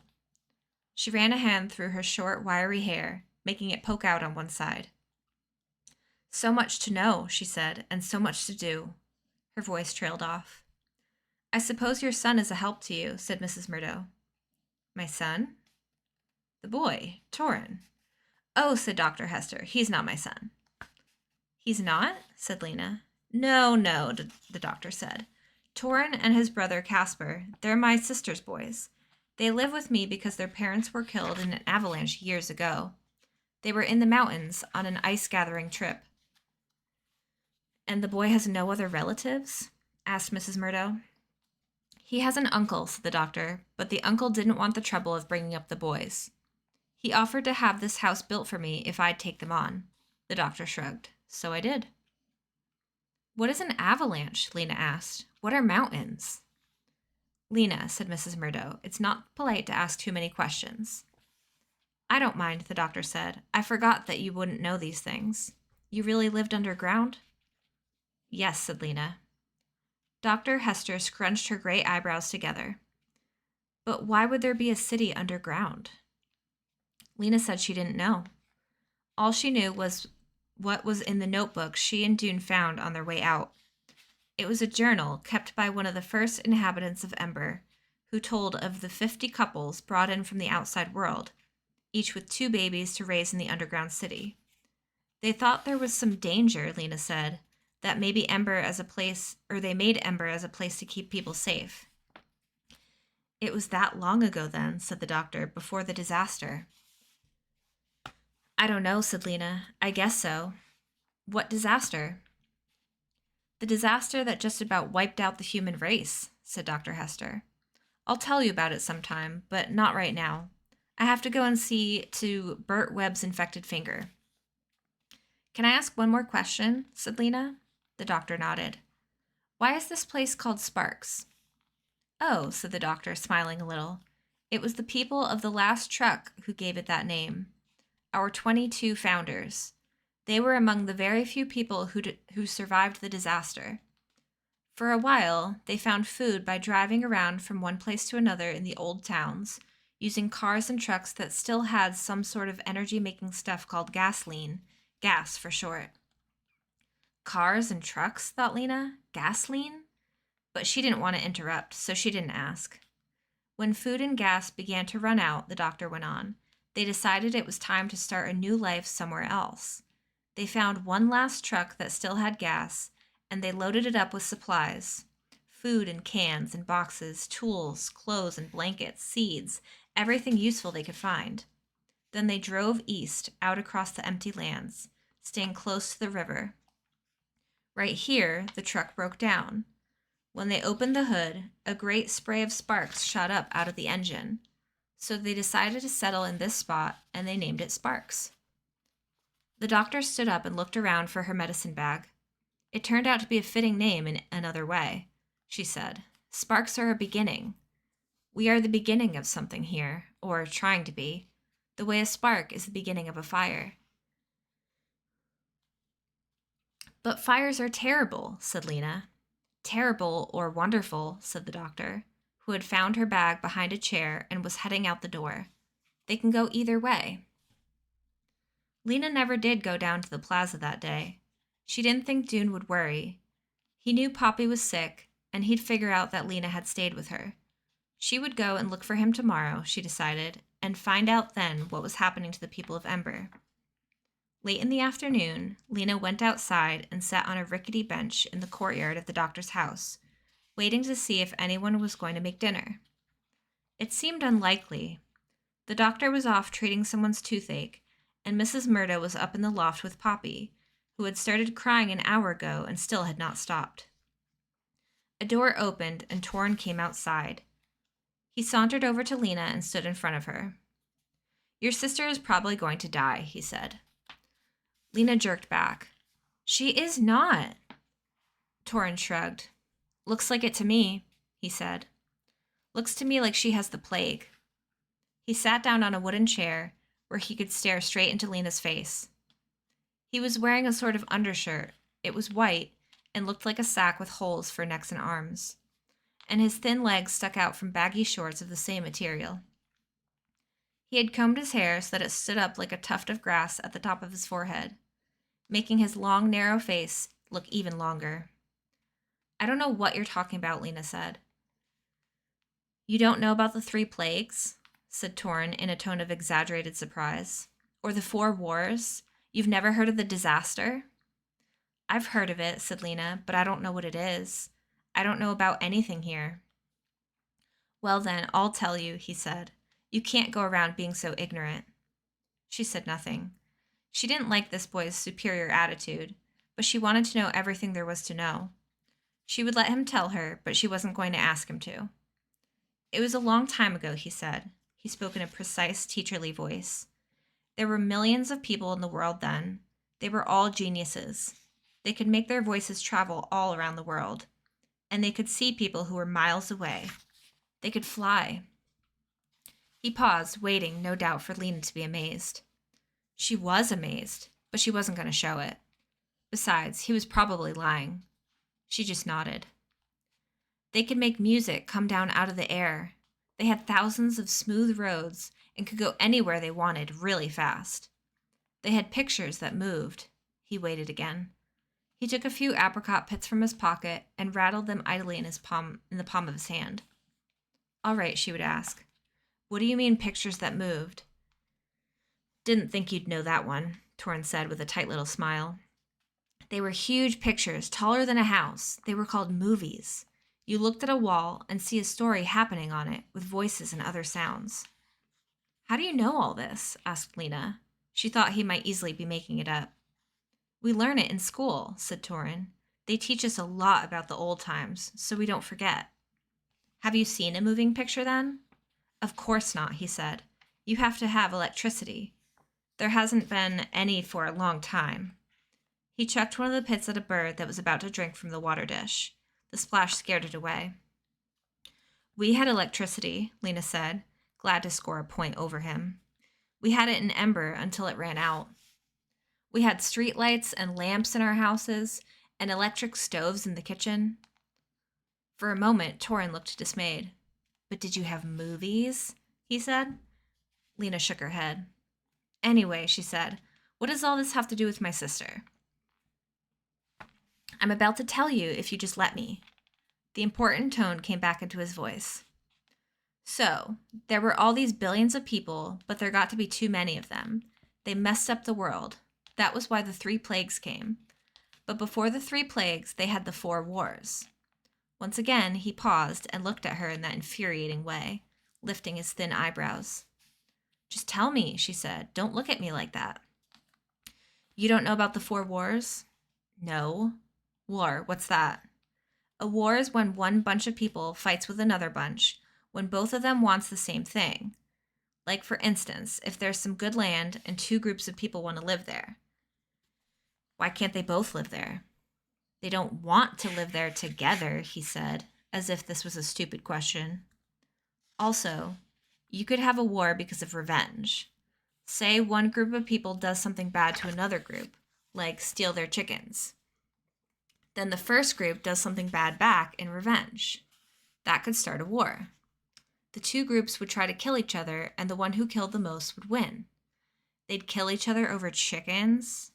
She ran a hand through her short, wiry hair, making it poke out on one side. "So much to know," she said, "and so much to do." Her voice trailed off. "I suppose your son is a help to you," said Mrs. Murdo. "My son?" "The boy, Torin." Oh, said Dr. Hester, he's not my son. He's not? Said Lena. No, no, the doctor said. Torin and his brother Casper, they're my sister's boys. They live with me because their parents were killed in an avalanche years ago. They were in the mountains on an ice-gathering trip. And the boy has no other relatives? Asked Mrs. Murdo. He has an uncle, said the doctor, but the uncle didn't want the trouble of bringing up the boys. He offered to have this house built for me if I'd take them on. The doctor shrugged. So I did. What is an avalanche? Lena asked. What are mountains? Lena, said Mrs. Murdo, it's not polite to ask too many questions. I don't mind, the doctor said. I forgot that you wouldn't know these things. You really lived underground? Yes, said Lena. Dr. Hester scrunched her gray eyebrows together. But why would there be a city underground? Lena said she didn't know. All she knew was what was in the notebook she and Dune found on their way out. It was a journal kept by one of the first inhabitants of Ember, who told of the 50 couples brought in from the outside world, each with 2 babies to raise in the underground city. They thought there was some danger, Lena said, that maybe Ember as a place, or they made Ember as a place to keep people safe. It was that long ago then, said the doctor, before the disaster. I don't know, said Lena. I guess so. What disaster? The disaster that just about wiped out the human race, said Dr. Hester. I'll tell you about it sometime, but not right now. I have to go and see to Bert Webb's infected finger. Can I ask one more question? Said Lena. The doctor nodded. Why is this place called Sparks? Oh, said the doctor, smiling a little. It was the people of the last truck who gave it that name. Our 22 founders. They were among the very few people who survived the disaster. For a while, they found food by driving around from one place to another in the old towns, using cars and trucks that still had some sort of energy-making stuff called gasoline, gas for short. Cars and trucks, thought Lena. Gasoline? But she didn't want to interrupt, so she didn't ask. When food and gas began to run out, the doctor went on, they decided it was time to start a new life somewhere else. They found one last truck that still had gas, and they loaded it up with supplies. Food in cans and boxes, tools, clothes and blankets, seeds, everything useful they could find. Then they drove east, out across the empty lands, staying close to the river. Right here, the truck broke down. When they opened the hood, a great spray of sparks shot up out of the engine. So they decided to settle in this spot, and they named it Sparks. The doctor stood up and looked around for her medicine bag. It turned out to be a fitting name in another way, she said. Sparks are a beginning. We are the beginning of something here, or trying to be, the way a spark is the beginning of a fire. But fires are terrible, said Lena. Terrible or wonderful, said the doctor, who had found her bag behind a chair and was heading out the door. They can go either way. Lena never did go down to the plaza that day. She didn't think Dune would worry. He knew Poppy was sick, and he'd figure out that Lena had stayed with her. She would go and look for him tomorrow, she decided, and find out then what was happening to the people of Ember. Late in the afternoon, Lena went outside and sat on a rickety bench in the courtyard of the doctor's house, waiting to see if anyone was going to make dinner. It seemed unlikely. The doctor was off treating someone's toothache, and Mrs. Murdo was up in the loft with Poppy, who had started crying an hour ago and still had not stopped. A door opened and Torin came outside. He sauntered over to Lena and stood in front of her. Your sister is probably going to die, he said. Lena jerked back. She is not. Torin shrugged. Looks like it to me, he said. Looks to me like she has the plague. He sat down on a wooden chair where he could stare straight into Lena's face. He was wearing a sort of undershirt. It was white and looked like a sack with holes for necks and arms, and his thin legs stuck out from baggy shorts of the same material. He had combed his hair so that it stood up like a tuft of grass at the top of his forehead, making his long, narrow face look even longer. I don't know what you're talking about, Lena said. You don't know about the 3 plagues? Said Torin in a tone of exaggerated surprise. Or the 4 wars? You've never heard of the disaster? I've heard of it, said Lena, but I don't know what it is. I don't know about anything here. Well then, I'll tell you, he said. You can't go around being so ignorant. She said nothing. She didn't like this boy's superior attitude, but she wanted to know everything there was to know. She would let him tell her, but she wasn't going to ask him to. It was a long time ago, he said. He spoke in a precise, teacherly voice. There were millions of people in the world then. They were all geniuses. They could make their voices travel all around the world. And they could see people who were miles away. They could fly. He paused, waiting, no doubt, for Lena to be amazed. She was amazed, but she wasn't going to show it. Besides, he was probably lying. She just nodded. They could make music come down out of the air. They had thousands of smooth roads and could go anywhere they wanted really fast. They had pictures that moved. He waited again. He took a few apricot pits from his pocket and rattled them idly in the palm of his hand. All right, she would ask. What do you mean pictures that moved? Didn't think you'd know that one, Torrin said with a tight little smile. They were huge pictures, taller than a house. They were called movies. You looked at a wall and see a story happening on it with voices and other sounds. How do you know all this? Asked Lena. She thought he might easily be making it up. We learn it in school, said Torrin. They teach us a lot about the old times, so we don't forget. Have you seen a moving picture then? Of course not, he said. You have to have electricity. There hasn't been any for a long time. He chucked one of the pits at a bird that was about to drink from the water dish. The splash scared it away. We had electricity, Lena said, glad to score a point over him. We had it in Ember until it ran out. We had street lights and lamps in our houses and electric stoves in the kitchen. For a moment, Torrin looked dismayed. But did you have movies? He said. Lena shook her head. Anyway, she said, what does all this have to do with my sister? I'm about to tell you if you just let me. The important tone came back into his voice. So, there were all these billions of people, but there got to be too many of them. They messed up the world. That was why the 3 plagues came. But before the 3 plagues, they had the 4 wars. Once again, he paused and looked at her in that infuriating way, lifting his thin eyebrows. Just tell me, she said. Don't look at me like that. You don't know about the 4 wars? No. War, what's that? A war is when one bunch of people fights with another bunch, when both of them wants the same thing. Like, for instance, if there's some good land and 2 groups of people want to live there. Why can't they both live there? They don't want to live there together, he said, as if this was a stupid question. Also, you could have a war because of revenge. Say one group of people does something bad to another group, like steal their chickens. Then the first group does something bad back in revenge. That could start a war. The 2 groups would try to kill each other, and the one who killed the most would win. They'd kill each other over chickens.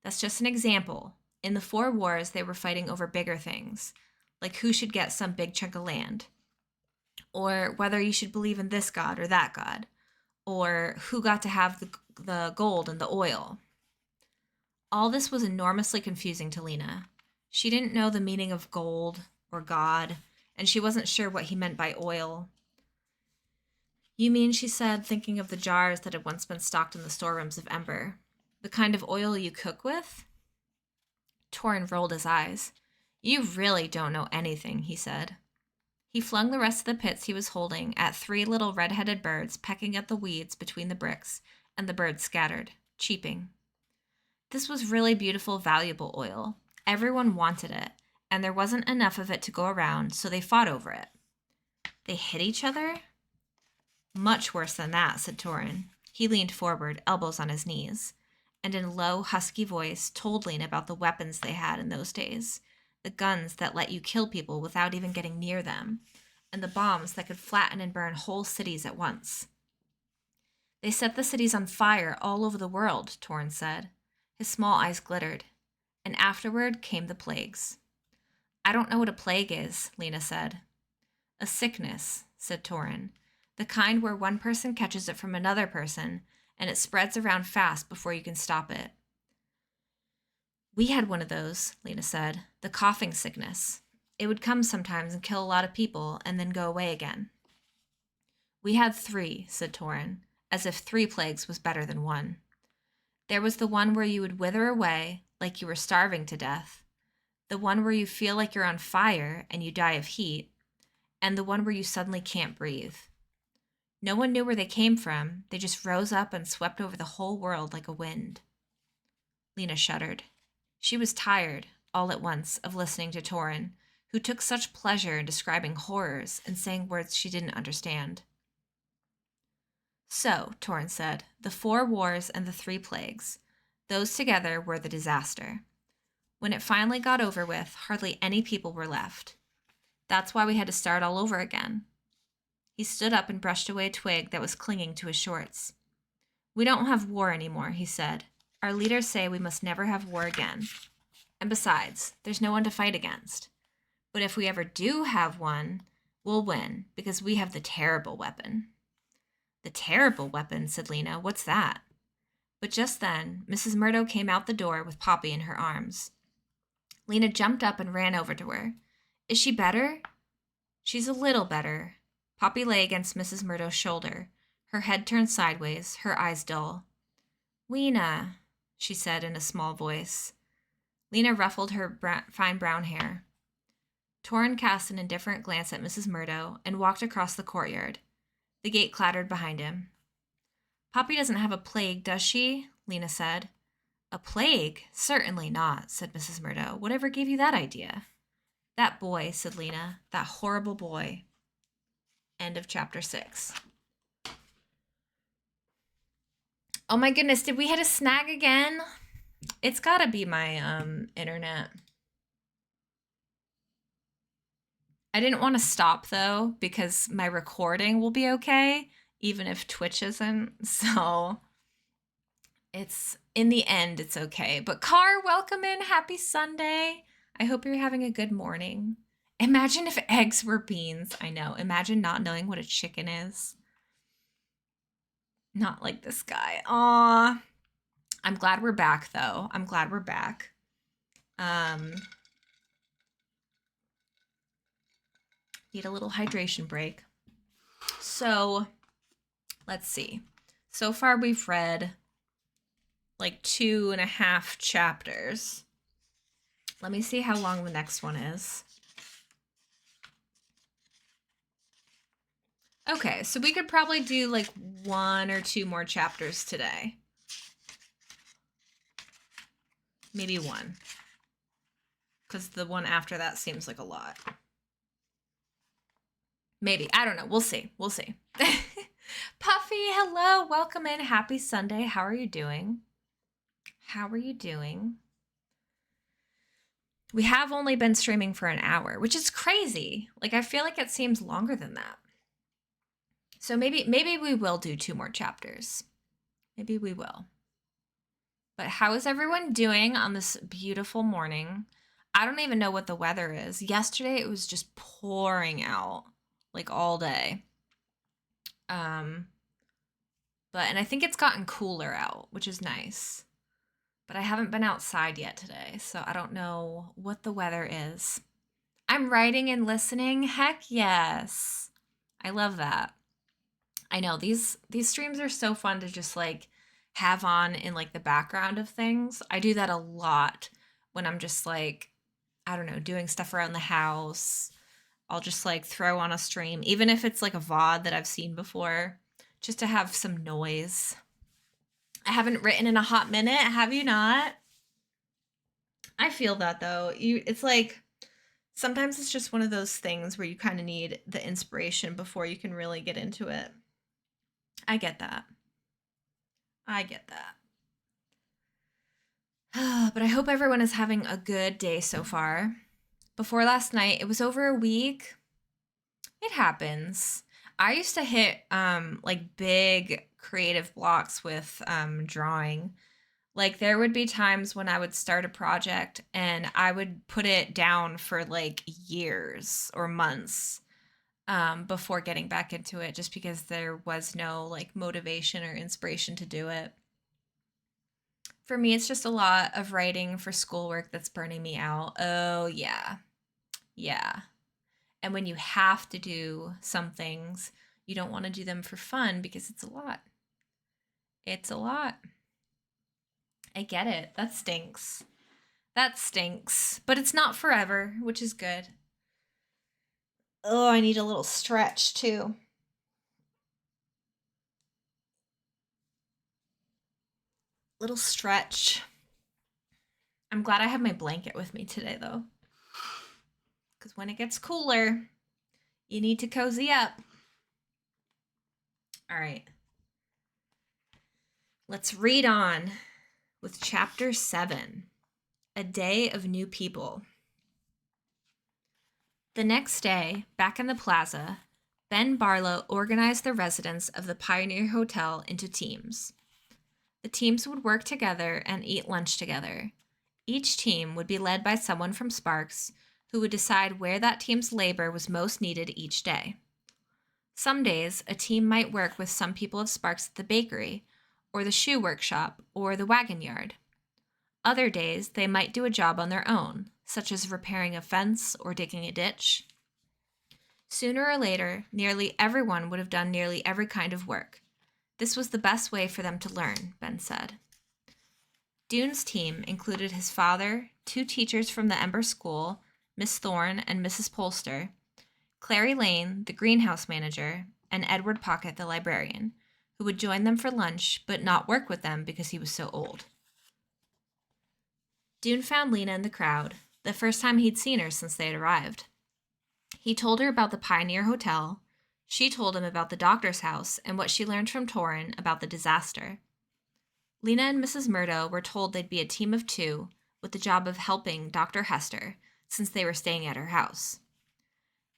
That's just an example. In the 4 wars, they were fighting over bigger things, like who should get some big chunk of land, or whether you should believe in this god or that god, or who got to have the gold and the oil. All this was enormously confusing to Lena. She didn't know the meaning of gold or God, and she wasn't sure what he meant by oil. You mean, she said, thinking of the jars that had once been stocked in the storerooms of Ember, the kind of oil you cook with? Torrin rolled his eyes. You really don't know anything, he said. He flung the rest of the pits he was holding at 3 little red-headed birds pecking at the weeds between the bricks, and the birds scattered, cheeping. This was really beautiful, valuable oil. Everyone wanted it, and there wasn't enough of it to go around, so they fought over it. They hit each other? Much worse than that, said Torrin. He leaned forward, elbows on his knees, and in a low, husky voice told Lena about the weapons they had in those days, the guns that let you kill people without even getting near them, and the bombs that could flatten and burn whole cities at once. They set the cities on fire all over the world, Torrin said. His small eyes glittered. And afterward came the plagues. I don't know what a plague is, Lena said. A sickness, said Torrin. The kind where one person catches it from another person, and it spreads around fast before you can stop it. We had one of those, Lena said. The coughing sickness. It would come sometimes and kill a lot of people and then go away again. We had 3, said Torin, as if 3 plagues was better than 1. There was the one where you would wither away like you were starving to death, the one where you feel like you're on fire and you die of heat, and the one where you suddenly can't breathe. No one knew where they came from. They just rose up and swept over the whole world like a wind. Lena shuddered. She was tired, all at once, of listening to Torin, who took such pleasure in describing horrors and saying words she didn't understand. So, Torin said, the 4 wars and the 3 plagues, those together were the disaster. When it finally got over with, hardly any people were left. That's why we had to start all over again. He stood up and brushed away a twig that was clinging to his shorts. We don't have war anymore, he said. Our leaders say we must never have war again. And besides, there's no one to fight against. But if we ever do have one, we'll win, because we have the terrible weapon. The terrible weapon, said Lena. What's that? But just then, Mrs. Murdo came out the door with Poppy in her arms. Lena jumped up and ran over to her. Is she better? She's a little better. Poppy lay against Mrs. Murdo's shoulder, her head turned sideways, her eyes dull. Lena, she said in a small voice. Lena ruffled her fine brown hair. Torin cast an indifferent glance at Mrs. Murdo and walked across the courtyard. The gate clattered behind him. Poppy doesn't have a plague, does she? Lena said. A plague? Certainly not, said Mrs. Murdo. Whatever gave you that idea? That boy, said Lena. That horrible boy. End of chapter 6. Oh my goodness, did we hit a snag again? It's gotta be my internet. I didn't want to stop though, because my recording will be okay, even if Twitch isn't. So it's, in the end, it's okay. But Car, welcome in. Happy Sunday. I hope you're having a good morning. Imagine if eggs were beans. I know. Imagine not knowing what a chicken is. Not like this guy. Aw. I'm glad we're back though. I'm glad we're back. Need a little hydration break. So, let's see. So far we've read like 2.5 chapters. Let me see how long the next one is. Okay, so we could probably do like 1 or 2 more chapters today. Maybe 1. Because the one after that seems like a lot. Maybe. I don't know. We'll see. We'll see. Puffy, hello. Welcome in. Happy Sunday. How are you doing? How are you doing? We have only been streaming for an hour, which is crazy. Like, I feel like it seems longer than that. So maybe we will do 2 more chapters. Maybe we will. But how is everyone doing on this beautiful morning? I don't even know what the weather is. Yesterday it was just pouring out like all day. And I think it's gotten cooler out, which is nice. But I haven't been outside yet today, so I don't know what the weather is. I'm writing and listening. Heck yes. I love that. I know these streams are so fun to just like have on in like the background of things. I do that a lot when I'm just like, I don't know, doing stuff around the house. I'll just like throw on a stream, even if it's like a VOD that I've seen before, just to have some noise. I haven't written in a hot minute. Have you not? I feel that though. It's like, sometimes it's just one of those things where you kind of need the inspiration before you can really get into it. I get that. I get that. But I hope everyone is having a good day so far. Before last night, it was over a week. It happens. I used to hit like big creative blocks with drawing. Like there would be times when I would start a project and I would put it down for like years or months. before getting back into it, just because there was no like motivation or inspiration to do it. For me, it's just a lot of writing for schoolwork that's burning me out. Oh, yeah. Yeah. And when you have to do some things, you don't want to do them for fun because it's a lot. It's a lot. I get it. That stinks. That stinks. But it's not forever, which is good. Oh, I need a little stretch too. Little stretch. I'm glad I have my blanket with me today, though. Because when it gets cooler, you need to cozy up. All right. Let's read on with chapter 7, A Day of New People. The next day, back in the plaza, Ben Barlow organized the residents of the Pioneer Hotel into teams. The teams would work together and eat lunch together. Each team would be led by someone from Sparks, who would decide where that team's labor was most needed each day. Some days, a team might work with some people of Sparks at the bakery, or the shoe workshop, or the wagon yard. Other days, they might do a job on their own, such as repairing a fence or digging a ditch. Sooner or later, nearly everyone would have done nearly every kind of work. This was the best way for them to learn, Ben said. Dune's team included his father, 2 teachers from the Ember School, Miss Thorne and Mrs. Polster, Clary Lane, the greenhouse manager, and Edward Pocket, the librarian, who would join them for lunch but not work with them because he was so old. Dune found Lena in the crowd, the first time he'd seen her since they had arrived. He told her about the Pioneer Hotel. She told him about the doctor's house and what she learned from Torrin about the disaster. Lena and Mrs. Murdo were told they'd be a team of 2 with the job of helping Dr. Hester since they were staying at her house.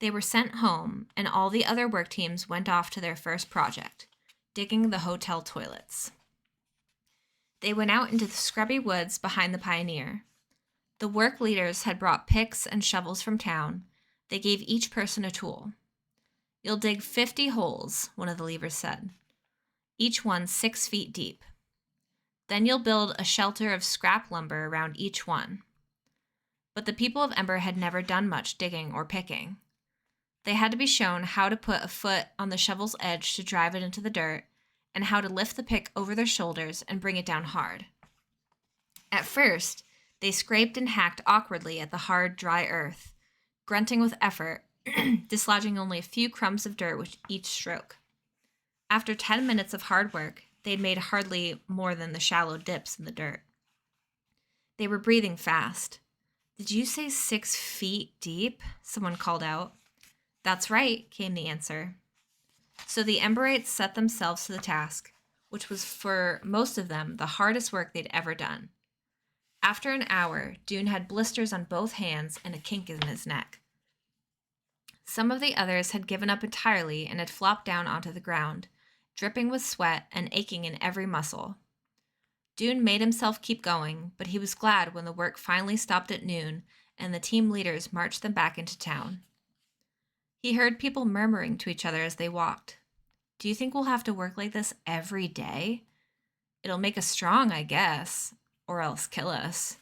They were sent home, and all the other work teams went off to their first project, digging the hotel toilets. They went out into the scrubby woods behind the Pioneer. The work leaders had brought picks and shovels from town. They gave each person a tool. "You'll dig 50 holes," one of the leaders said, "each one 6 feet deep. Then you'll build a shelter of scrap lumber around each one." But the people of Ember had never done much digging or picking. They had to be shown how to put a foot on the shovel's edge to drive it into the dirt, and how to lift the pick over their shoulders and bring it down hard. At first, they scraped and hacked awkwardly at the hard, dry earth, grunting with effort, dislodging only a few crumbs of dirt with each stroke. After 10 minutes of hard work, they'd made hardly more than the shallow dips in the dirt. They were breathing fast. "Did you say 6 feet deep?" someone called out. "That's right," came the answer. So the Emberites set themselves to the task, which was for most of them the hardest work they'd ever done. After an hour, Dune had blisters on both hands and a kink in his neck. Some of the others had given up entirely and had flopped down onto the ground, dripping with sweat and aching in every muscle. Dune made himself keep going, but he was glad when the work finally stopped at noon and the team leaders marched them back into town. He heard people murmuring to each other as they walked. "Do you think we'll have to work like this every day? It'll make us strong, I guess, or else kill us."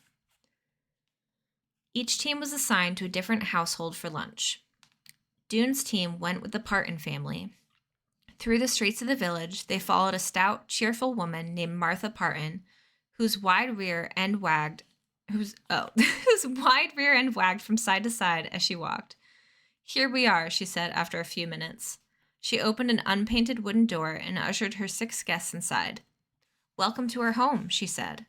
Each team was assigned to a different household for lunch. Dune's team went with the Parton family. Through the streets of the village, they followed a stout, cheerful woman named Martha Parton, whose wide rear end wagged from side to side as she walked. "Here we are," she said after a few minutes. She opened an unpainted wooden door and ushered her 6 guests inside. "Welcome to our home," she said.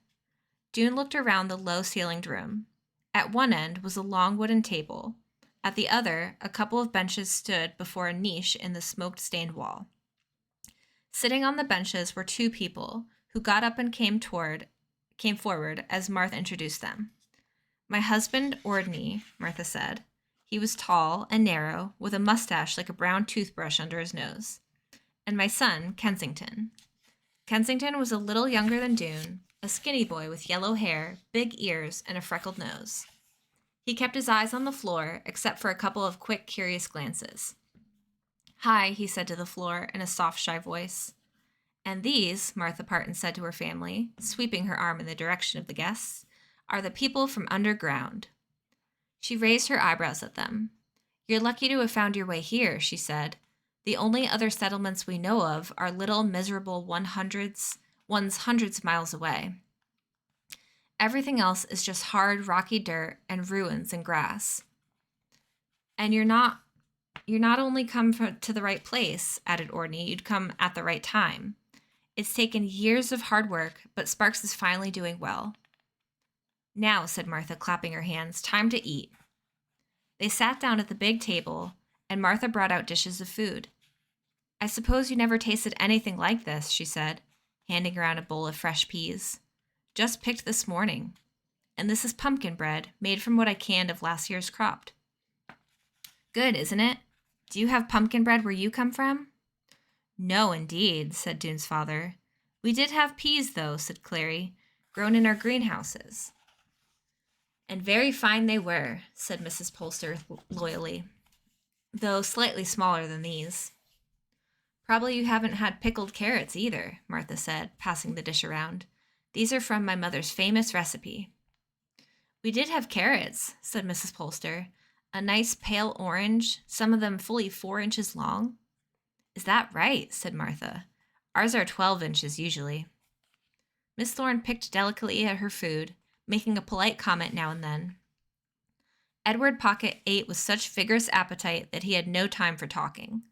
Dune looked around the low-ceilinged room. At one end was a long wooden table. At the other, a couple of benches stood before a niche in the smoke-stained wall. Sitting on the benches were 2 people, who got up and came forward as Martha introduced them. "My husband, Ordney," Martha said. He was tall and narrow, with a mustache like a brown toothbrush under his nose. "And my son, Kensington." Kensington was a little younger than Dune, a skinny boy with yellow hair, big ears, and a freckled nose. He kept his eyes on the floor, except for a couple of quick, curious glances. Hi, he said to the floor in a soft, shy voice. And these, Martha Parton said to her family, sweeping her arm in the direction of the guests, are the people from underground. She raised her eyebrows at them. You're lucky to have found your way here, she said. The only other settlements we know of are little, miserable ones hundreds of miles away. Everything else is just hard, rocky dirt and ruins and grass. And you're not only come to the right place, added Ordney, you'd come at the right time. It's taken years of hard work, but Sparks is finally doing well. Now, said Martha, clapping her hands, time to eat. They sat down at the big table, and Martha brought out dishes of food. I suppose you never tasted anything like this, she said, handing around a bowl of fresh peas. Just picked this morning. And this is pumpkin bread, made from what I canned of last year's crop. Good, isn't it? Do you have pumpkin bread where you come from? No, indeed, said Dune's father. We did have peas, though, said Clary, grown in our greenhouses. And very fine they were, said Mrs. Polster loyally, though slightly smaller than these. Probably you haven't had pickled carrots either, Martha said, passing the dish around. These are from my mother's famous recipe. We did have carrots, said Mrs. Polster. A nice pale orange, some of them fully 4 inches long. Is that right? Said Martha. Ours are 12 inches usually. Miss Thorne picked delicately at her food, making a polite comment now and then. Edward Pocket ate with such vigorous appetite that he had no time for talking.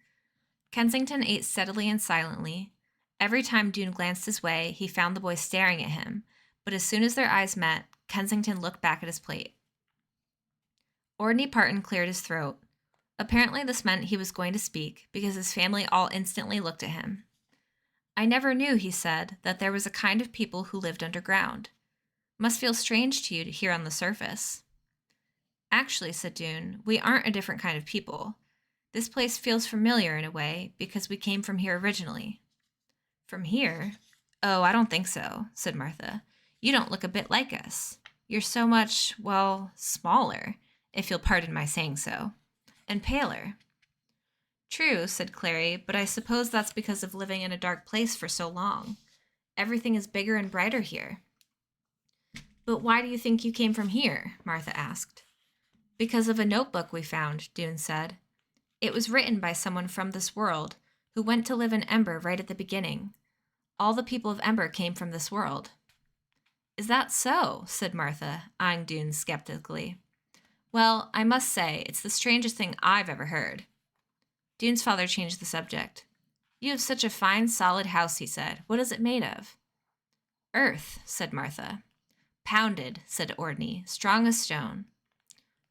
Kensington ate steadily and silently. Every time Dune glanced his way, he found the boy staring at him, but as soon as their eyes met, Kensington looked back at his plate. Ordney Parton cleared his throat. Apparently this meant he was going to speak, because his family all instantly looked at him. I never knew, he said, that there was a kind of people who lived underground. Must feel strange to you to hear on the surface. Actually, said Dune, we aren't a different kind of people. This place feels familiar in a way, because we came from here originally. From here? Oh, I don't think so, said Martha. You don't look a bit like us. You're so much, well, smaller, if you'll pardon my saying so, and paler. True, said Clary, but I suppose that's because of living in a dark place for so long. Everything is bigger and brighter here. But why do you think you came from here? Martha asked. Because of a notebook we found, Dune said. It was written by someone from this world who went to live in Ember right at the beginning. All the people of Ember came from this world. Is that so? Said Martha, eyeing Dune skeptically. Well, I must say, it's the strangest thing I've ever heard. Dune's father changed the subject. You have such a fine, solid house, he said. What is it made of? Earth, said Martha. Pounded, said Ordney, strong as stone.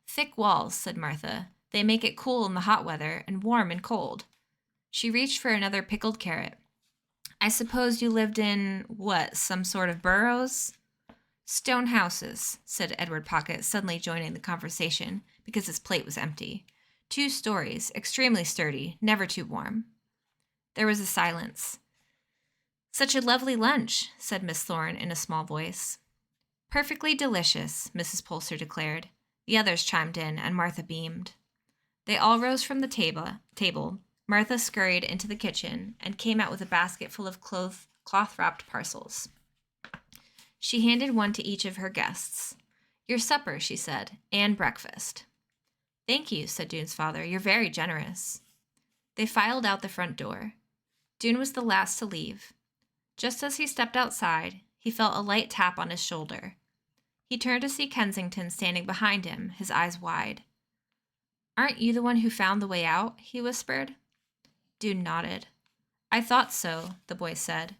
Thick walls, said Martha. They make it cool in the hot weather and warm in cold. She reached for another pickled carrot. I suppose you lived in, what, some sort of burrows? Stone houses, said Edward Pocket, suddenly joining the conversation because his plate was empty. 2 stories, extremely sturdy, never too warm. There was a silence. Such a lovely lunch, said Miss Thorne in a small voice. Perfectly delicious, Mrs. Polster declared. The others chimed in, and Martha beamed. They all rose from the table. Martha scurried into the kitchen and came out with a basket full of cloth-wrapped parcels. She handed one to each of her guests. Your supper, she said, and breakfast. Thank you, said Dune's father. You're very generous. They filed out the front door. Dune was the last to leave. Just as he stepped outside, he felt a light tap on his shoulder. He turned to see Kensington standing behind him, his eyes wide. Aren't you the one who found the way out? He whispered. Dune nodded. I thought so, the boy said.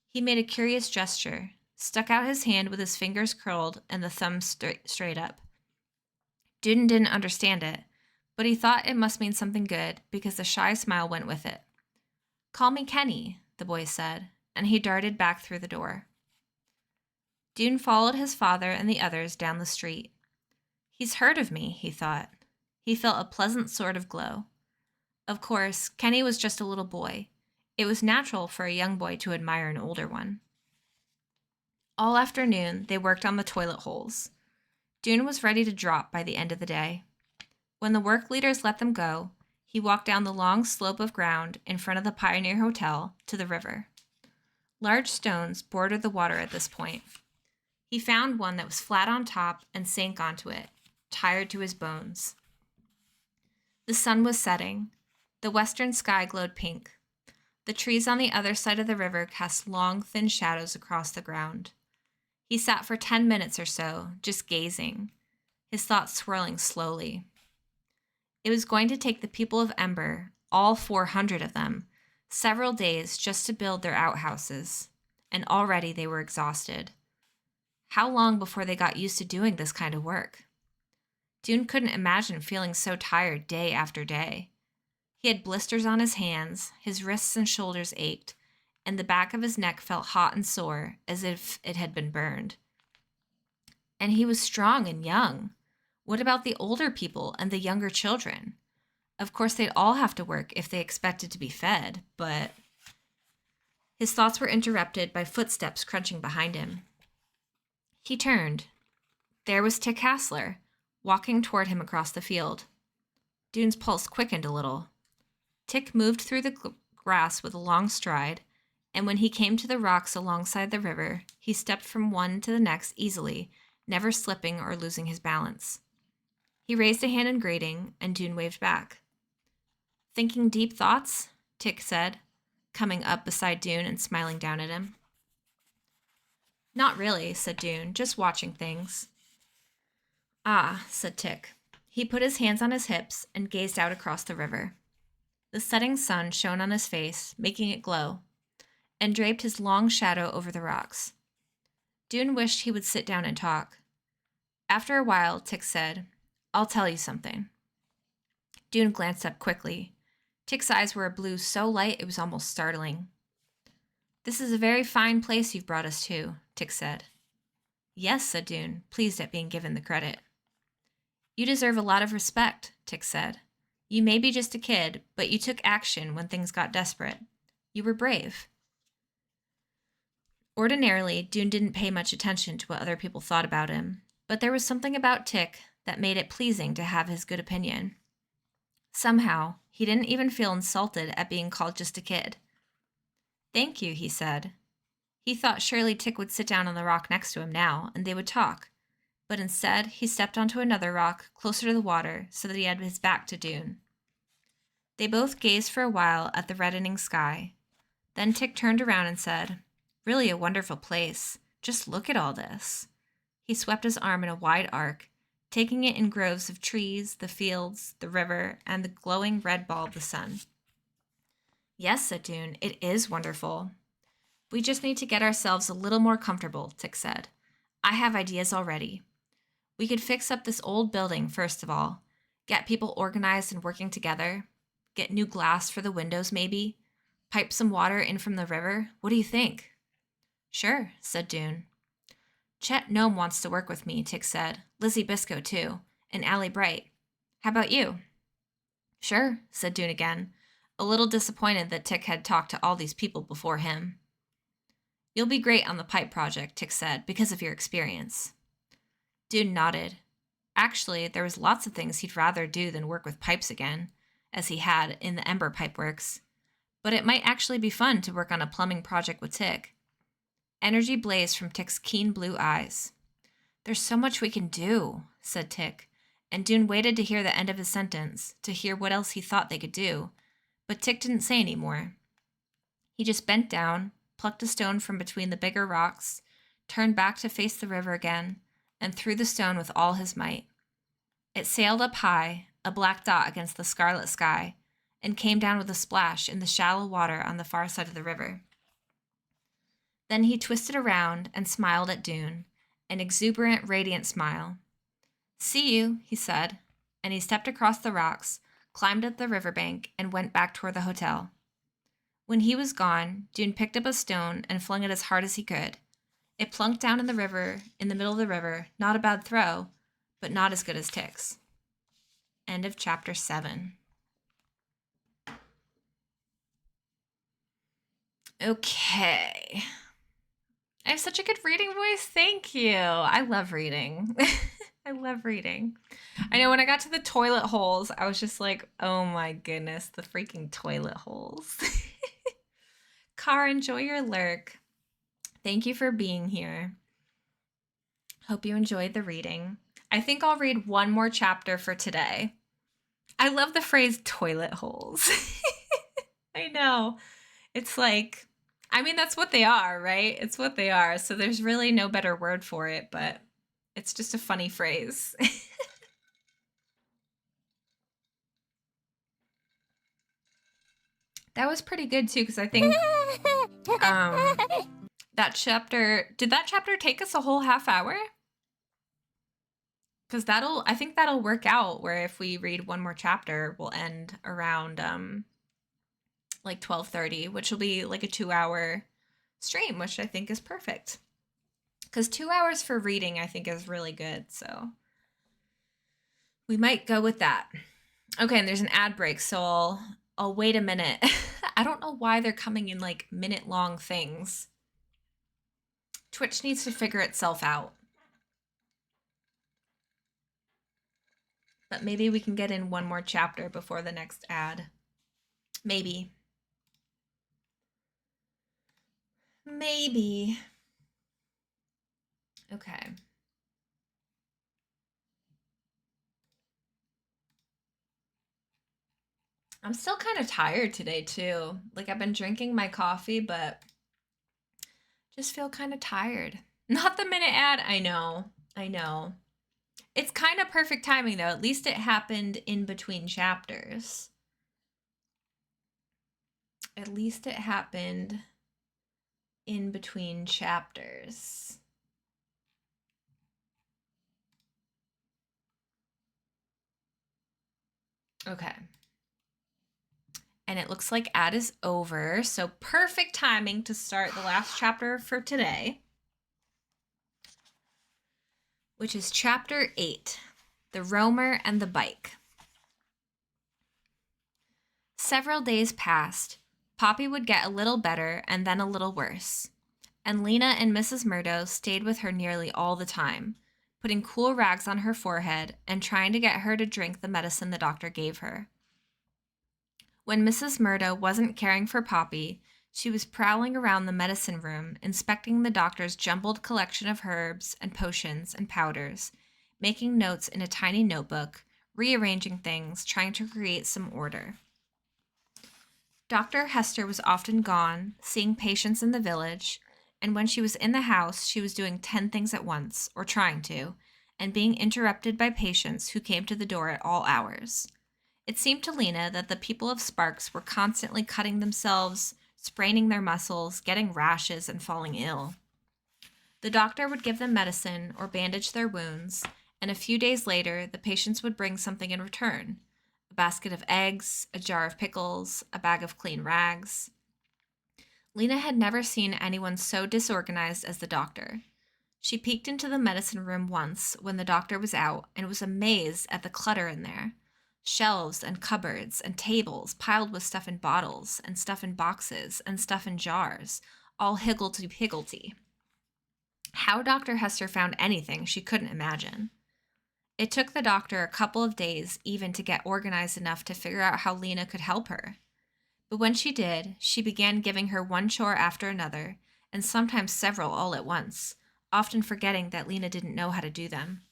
He made a curious gesture, stuck out his hand with his fingers curled and the thumb straight up. Dune didn't understand it, but he thought it must mean something good because a shy smile went with it. Call me Kenny, the boy said, and he darted back through the door. Dune followed his father and the others down the street. He's heard of me, he thought. He felt a pleasant sort of glow. Of course, Kenny was just a little boy. It was natural for a young boy to admire an older one. All afternoon, they worked on the toilet holes. Dune was ready to drop by the end of the day. When the work leaders let them go, he He walked down the long slope of ground in front of the Pioneer Hotel to the river. Large stones bordered the water at this point. He found one that was flat on top and sank onto it, tired to his bones. The sun was setting. The western sky glowed pink. The trees on the other side of the river cast long, thin shadows across the ground. He sat for 10 minutes or so, just gazing, his thoughts swirling slowly. It was going to take the people of Ember, all 400 of them, several days just to build their outhouses, and already they were exhausted. How long before they got used to doing this kind of work? Dune couldn't imagine feeling so tired day after day. He had blisters on his hands, his wrists and shoulders ached, and the back of his neck felt hot and sore as if it had been burned. And he was strong and young. What about the older people and the younger children? Of course, they'd all have to work if they expected to be fed, but... His thoughts were interrupted by footsteps crunching behind him. He turned. There was Tick Hassler, walking toward him across the field. Dune's pulse quickened a little. Tick moved through the grass with a long stride, and when he came to the rocks alongside the river, he stepped from one to the next easily, never slipping or losing his balance. He raised a hand in greeting, and Dune waved back. "Thinking deep thoughts?" Tick said, coming up beside Dune and smiling down at him. "Not really," said Dune, "just watching things." "Ah," said Tick. He put his hands on his hips and gazed out across the river. The setting sun shone on his face, making it glow, and draped his long shadow over the rocks. Dune wished he would sit down and talk. After a while, Tick said, "I'll tell you something." Dune glanced up quickly. Tick's eyes were a blue so light it was almost startling. "This is a very fine place you've brought us to," Tick said. "Yes," said Dune, pleased at being given the credit. "You deserve a lot of respect," Tick said. "You may be just a kid, but you took action when things got desperate. You were brave." Ordinarily, Dune didn't pay much attention to what other people thought about him, but there was something about Tick that made it pleasing to have his good opinion. Somehow, he didn't even feel insulted at being called just a kid. "Thank you," he said. He thought surely Tick would sit down on the rock next to him now, and they would talk. But instead, he stepped onto another rock closer to the water so that he had his back to Dune. They both gazed for a while at the reddening sky. Then Tick turned around and said, "Really a wonderful place. Just look at all this." He swept his arm in a wide arc, taking it in groves of trees, the fields, the river, and the glowing red ball of the sun. "Yes," said Dune, "it is wonderful." "We just need to get ourselves a little more comfortable," Tick said. "I have ideas already. We could fix up this old building, first of all, get people organized and working together, get new glass for the windows maybe, pipe some water in from the river. What do you think?" "Sure," said Dune. "Chet Gnome wants to work with me," Tick said. "Lizzie Bisco, too, and Allie Bright. How about you?" "Sure," said Dune again, a little disappointed that Tick had talked to all these people before him. "You'll be great on the pipe project," Tick said, "because of your experience." Dune nodded. Actually, there was lots of things he'd rather do than work with pipes again, as he had in the Ember Pipe Works. But it might actually be fun to work on a plumbing project with Tick. Energy blazed from Tick's keen blue eyes. "There's so much we can do," said Tick, and Dune waited to hear the end of his sentence, to hear what else he thought they could do, but Tick didn't say any more. He just bent down, plucked a stone from between the bigger rocks, turned back to face the river again, and threw the stone with all his might. It sailed up high, a black dot against the scarlet sky, and came down with a splash in the shallow water on the far side of the river. Then he twisted around and smiled at Dune, an exuberant, radiant smile. "See you," he said, and he stepped across the rocks, climbed up the riverbank, and went back toward the hotel. When he was gone, Dune picked up a stone and flung it as hard as he could. It plunked down in the river, in the middle of the river, not a bad throw, but not as good as Tick's. End of chapter 7. Okay. I have such a good reading voice. Thank you. I love reading. I love reading. I know when I got to the toilet holes, I was just like, oh my goodness, the freaking toilet holes. Car, enjoy your lurk. Thank you for being here. Hope you enjoyed the reading. I think I'll read one more chapter for today. I love the phrase toilet holes. I know. It's like, I mean, that's what they are, right? It's what they are. So there's really no better word for it, but it's just a funny phrase. That was pretty good too, because I think that chapter, did that chapter take us a whole half hour? Because I think that'll work out where if we read one more chapter, we'll end around like 12:30, which will be like a 2-hour stream, which I think is perfect. Because 2 hours for reading, I think, is really good. So we might go with that. Okay, and there's an ad break, so I'll wait a minute. I don't know why they're coming in like minute-long things. Twitch needs to figure itself out. But maybe we can get in one more chapter before the next ad. Maybe. Maybe. Okay. I'm still kind of tired today too. Like I've been drinking my coffee, but just feel kind of tired. Not the minute ad. I know. It's kind of perfect timing though. At least it happened in between chapters. At least it happened in between chapters. Okay. And it looks like ad is over, so perfect timing to start the last chapter for today, which is chapter 8, The Roamer and the Bike. Several days passed. Poppy would get a little better and then a little worse. And Lena and Mrs. Murdo stayed with her nearly all the time, putting cool rags on her forehead and trying to get her to drink the medicine the doctor gave her. When Mrs. Murdo wasn't caring for Poppy, she was prowling around the medicine room, inspecting the doctor's jumbled collection of herbs and potions and powders, making notes in a tiny notebook, rearranging things, trying to create some order. Dr. Hester was often gone, seeing patients in the village, and when she was in the house, she was doing 10 things at once, or trying to, and being interrupted by patients who came to the door at all hours. It seemed to Lena that the people of Sparks were constantly cutting themselves, spraining their muscles, getting rashes, and falling ill. The doctor would give them medicine or bandage their wounds, and a few days later, the patients would bring something in return: a basket of eggs, a jar of pickles, a bag of clean rags. Lena had never seen anyone so disorganized as the doctor. She peeked into the medicine room once when the doctor was out and was amazed at the clutter in there. Shelves and cupboards and tables piled with stuff in bottles and stuff in boxes and stuff in jars, all higgledy-piggledy. How Dr. Hester found anything she couldn't imagine. It took the doctor a couple of days even to get organized enough to figure out how Lena could help her. But when she did, she began giving her one chore after another, and sometimes several all at once, often forgetting that Lena didn't know how to do them.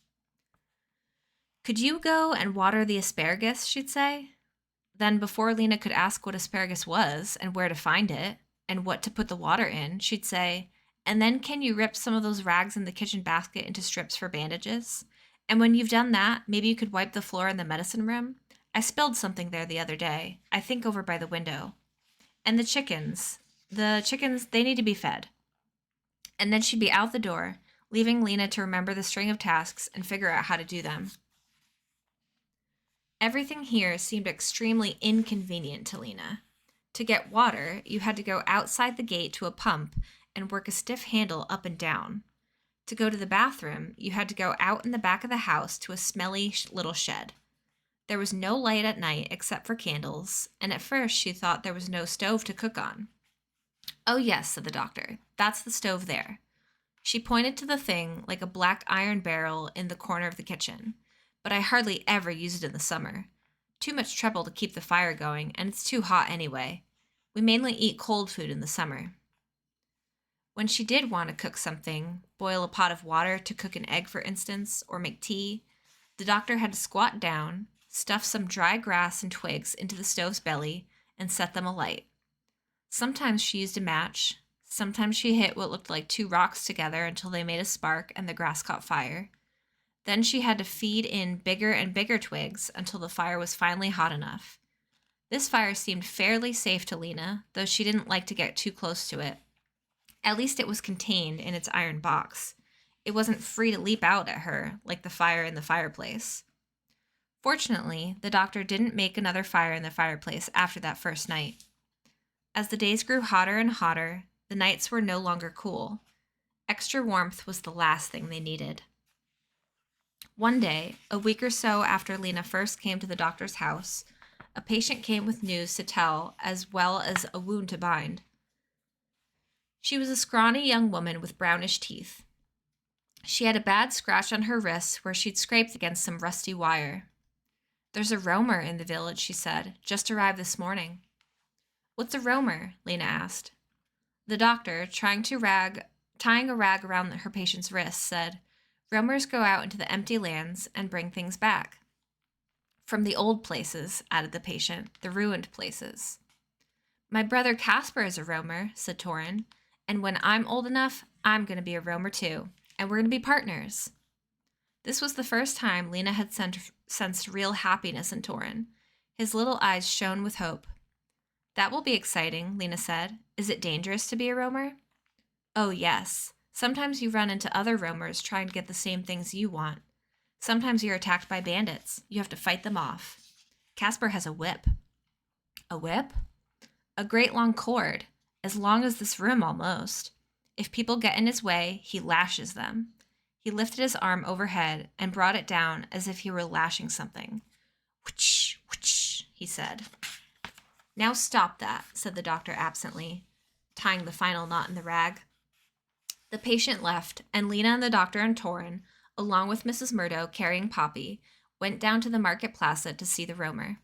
"Could you go and water the asparagus?" she'd say. Then before Lena could ask what asparagus was and where to find it and what to put the water in, she'd say, "And then can you rip some of those rags in the kitchen basket into strips for bandages? And when you've done that, maybe you could wipe the floor in the medicine room? I spilled something there the other day, I think over by the window. And the chickens, they need to be fed." And then she'd be out the door, leaving Lena to remember the string of tasks and figure out how to do them. Everything here seemed extremely inconvenient to Lena. To get water, you had to go outside the gate to a pump and work a stiff handle up and down. To go to the bathroom, you had to go out in the back of the house to a smelly little shed. There was no light at night except for candles, and at first she thought there was no stove to cook on. "Oh yes," said the doctor, "that's the stove there." She pointed to the thing like a black iron barrel in the corner of the kitchen, but I hardly ever use it in the summer. Too much trouble to keep the fire going, and it's too hot anyway. We mainly eat cold food in the summer. When she did want to cook something, boil a pot of water to cook an egg, for instance, or make tea, the doctor had to squat down, stuff some dry grass and twigs into the stove's belly, and set them alight. Sometimes she used a match. Sometimes she hit what looked like two rocks together until they made a spark and the grass caught fire. Then she had to feed in bigger and bigger twigs until the fire was finally hot enough. This fire seemed fairly safe to Lena, though she didn't like to get too close to it. At least it was contained in its iron box. It wasn't free to leap out at her like the fire in the fireplace. Fortunately, the doctor didn't make another fire in the fireplace after that first night. As the days grew hotter and hotter, the nights were no longer cool. Extra warmth was the last thing they needed. One day, a week or so after Lena first came to the doctor's house, a patient came with news to tell as well as a wound to bind. She was a scrawny young woman with brownish teeth. She had a bad scratch on her wrist where she'd scraped against some rusty wire. "There's a roamer in the village," she said. "Just arrived this morning." "What's a roamer?" Lena asked. The doctor, tying a rag around her patient's wrist, said, "Roamers go out into the empty lands and bring things back." "From the old places," added the patient, "the ruined places." "My brother Casper is a roamer," said Torin, "and when I'm old enough, I'm going to be a roamer too, and we're going to be partners." This was the first time Lena had sensed real happiness in Torin. His little eyes shone with hope. "That will be exciting," Lena said. "Is it dangerous to be a roamer?" "Oh, yes. Sometimes you run into other roamers trying to get the same things you want. Sometimes you're attacked by bandits. You have to fight them off. Casper has a whip." "A whip?" "A great long cord, as long as this room almost. If people get in his way, he lashes them." He lifted his arm overhead and brought it down as if he were lashing something. "Whoosh, whoosh," he said. "Now stop that," said the doctor absently, tying the final knot in the rag. The patient left, and Lena and the doctor and Torin, along with Mrs. Murdo carrying Poppy, went down to the market plaza to see the roamer.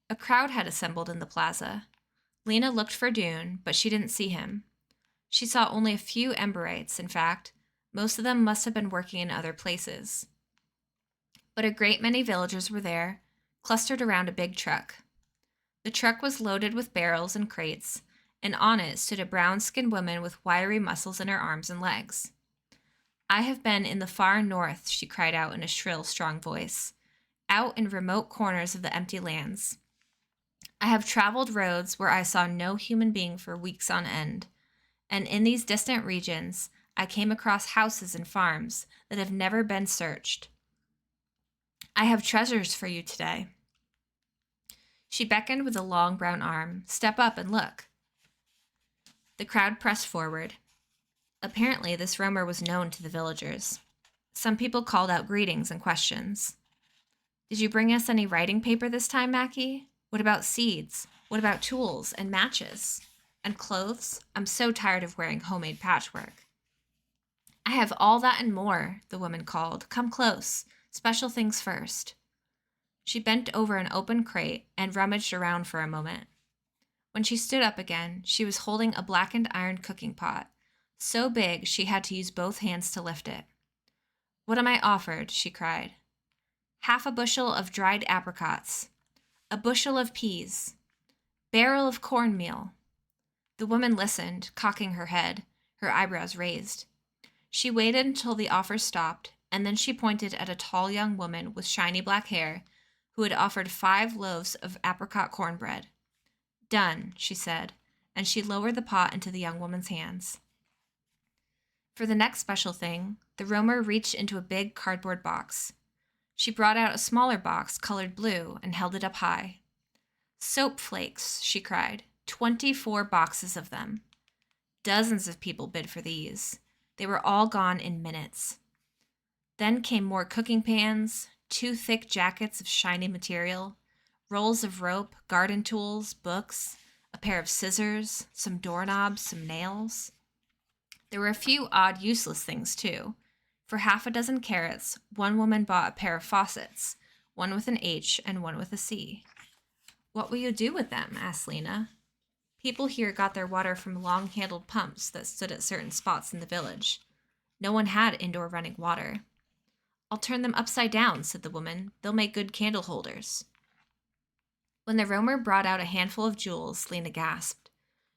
A crowd had assembled in the plaza. Lena looked for Dune, but she didn't see him. She saw only a few Emberites, in fact. Most of them must have been working in other places. But a great many villagers were there, clustered around a big truck. The truck was loaded with barrels and crates, and on it stood a brown-skinned woman with wiry muscles in her arms and legs. "I have been in the far north," she cried out in a shrill, strong voice, "out in remote corners of the empty lands. I have traveled roads where I saw no human being for weeks on end, and in these distant regions, I came across houses and farms that have never been searched. I have treasures for you today." She beckoned with a long brown arm. "Step up and look." The crowd pressed forward. Apparently, this roamer was known to the villagers. Some people called out greetings and questions. "Did you bring us any writing paper this time, Mackie? What about seeds? What about tools and matches? And clothes? I'm so tired of wearing homemade patchwork." "I have all that and more," the woman called. "Come close. Special things first." She bent over an open crate and rummaged around for a moment. When she stood up again, she was holding a blackened iron cooking pot, so big she had to use both hands to lift it. "What am I offered?" she cried. "Half a bushel of dried apricots, a bushel of peas, barrel of cornmeal." The woman listened, cocking her head, her eyebrows raised. She waited until the offer stopped, and then she pointed at a tall young woman with shiny black hair who had offered 5 loaves of apricot cornbread. "Done," she said, and she lowered the pot into the young woman's hands. For the next special thing, the roamer reached into a big cardboard box. She brought out a smaller box colored blue and held it up high. "Soap flakes," she cried. 24 boxes of them. Dozens of people bid for these. They were all gone in minutes. Then came more cooking pans, 2 thick jackets of shiny material, rolls of rope, garden tools, books, a pair of scissors, some doorknobs, some nails. There were a few odd, useless things, too. For half a dozen carrots, one woman bought a pair of faucets, one with an H and one with a C. What will you do with them? Asked Lena. People here got their water from long-handled pumps that stood at certain spots in the village. No one had indoor running water. I'll turn them upside down, said the woman. They'll make good candle holders. When the roamer brought out a handful of jewels, Lena gasped.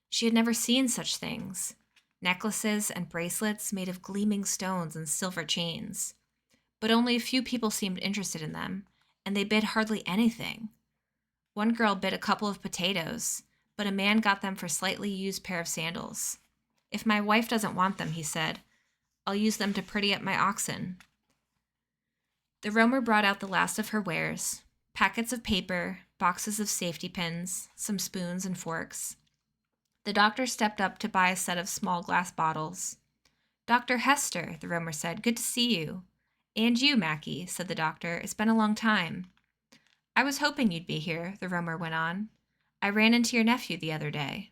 She had never seen such things. Necklaces and bracelets made of gleaming stones and silver chains. But only a few people seemed interested in them, and they bid hardly anything. One girl bid a couple of potatoes, but a man got them for a slightly used pair of sandals. If my wife doesn't want them, he said, I'll use them to pretty up my oxen. The roamer brought out the last of her wares, packets of paper, boxes of safety pins, some spoons and forks. The doctor stepped up to buy a set of small glass bottles. Dr. Hester, the roamer said, good to see you. And you, Mackie, said the doctor. It's been a long time. I was hoping you'd be here, the roamer went on. I ran into your nephew the other day.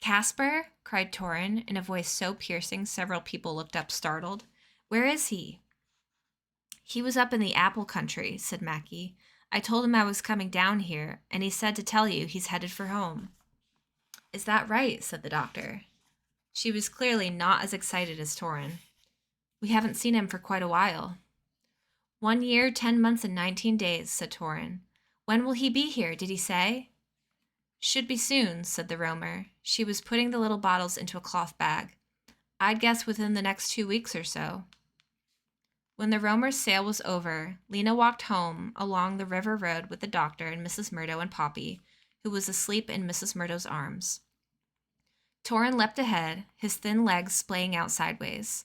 Casper? Cried Torin in a voice so piercing several people looked up startled. Where is he? He was up in the apple country, said Mackie. I told him I was coming down here, and he said to tell you he's headed for home. Is that right? Said the doctor. She was clearly not as excited as Torin. We haven't seen him for quite a while. 1 year, 10 months, and 19 days, said Torin. When will he be here, did he say? Should be soon, said the roamer. She was putting the little bottles into a cloth bag. I'd guess within the next 2 weeks or so. When the roamer's sail was over, Lena walked home along the river road with the doctor and Mrs. Murdo and Poppy, who was asleep in Mrs. Murdo's arms. Torin leapt ahead, his thin legs splaying out sideways.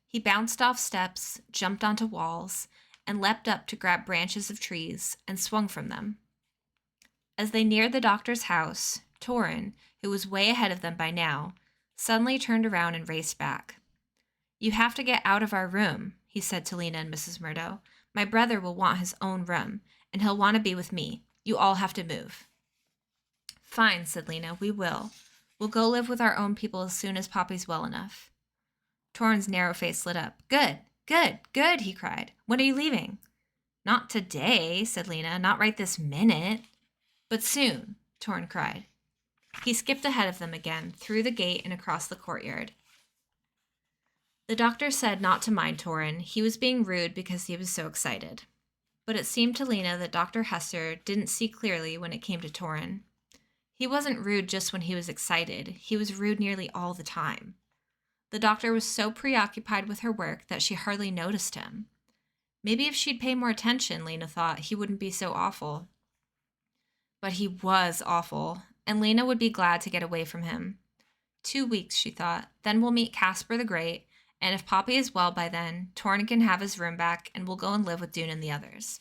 He bounced off steps, jumped onto walls, and leapt up to grab branches of trees and swung from them. As they neared the doctor's house, Torin, who was way ahead of them by now, suddenly turned around and raced back. You have to get out of our room, he said to Lena and Mrs. Murdo. My brother will want his own room, and he'll want to be with me. You all have to move. Fine, said Lena, we will. We'll go live with our own people as soon as Poppy's well enough. Torin's narrow face lit up. Good, good, good, he cried. When are you leaving? Not today, said Lena, not right this minute. But soon, Torin cried. He skipped ahead of them again, through the gate and across the courtyard. The doctor said not to mind Torin. He was being rude because he was so excited. But it seemed to Lena that Dr. Hester didn't see clearly when it came to Torin. He wasn't rude just when he was excited. He was rude nearly all the time. The doctor was so preoccupied with her work that she hardly noticed him. Maybe if she'd pay more attention, Lena thought, he wouldn't be so awful. But he was awful, and Lena would be glad to get away from him. 2 weeks, she thought. Then we'll meet Casper the Great, and if Poppy is well by then, Torin can have his room back, and we'll go and live with Dune and the others.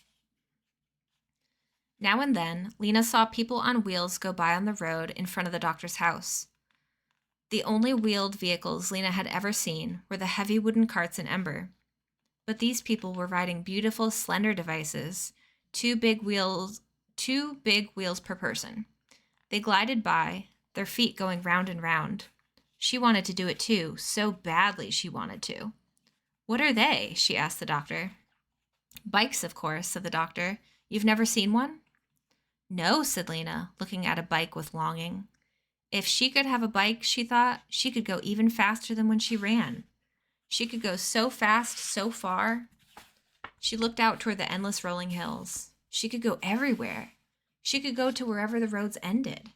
Now and then, Lena saw people on wheels go by on the road in front of the doctor's house. The only wheeled vehicles Lena had ever seen were the heavy wooden carts in Ember. But these people were riding beautiful, slender devices, two big wheels per person. They glided by, their feet going round and round. She wanted to do it too, so badly she wanted to. What are they? She asked the doctor. Bikes, of course, said the doctor. You've never seen one? No, said Lena, looking at a bike with longing. If she could have a bike, she thought, she could go even faster than when she ran. She could go so fast, so far. She looked out toward the endless rolling hills. She could go everywhere. She could go to wherever the roads ended.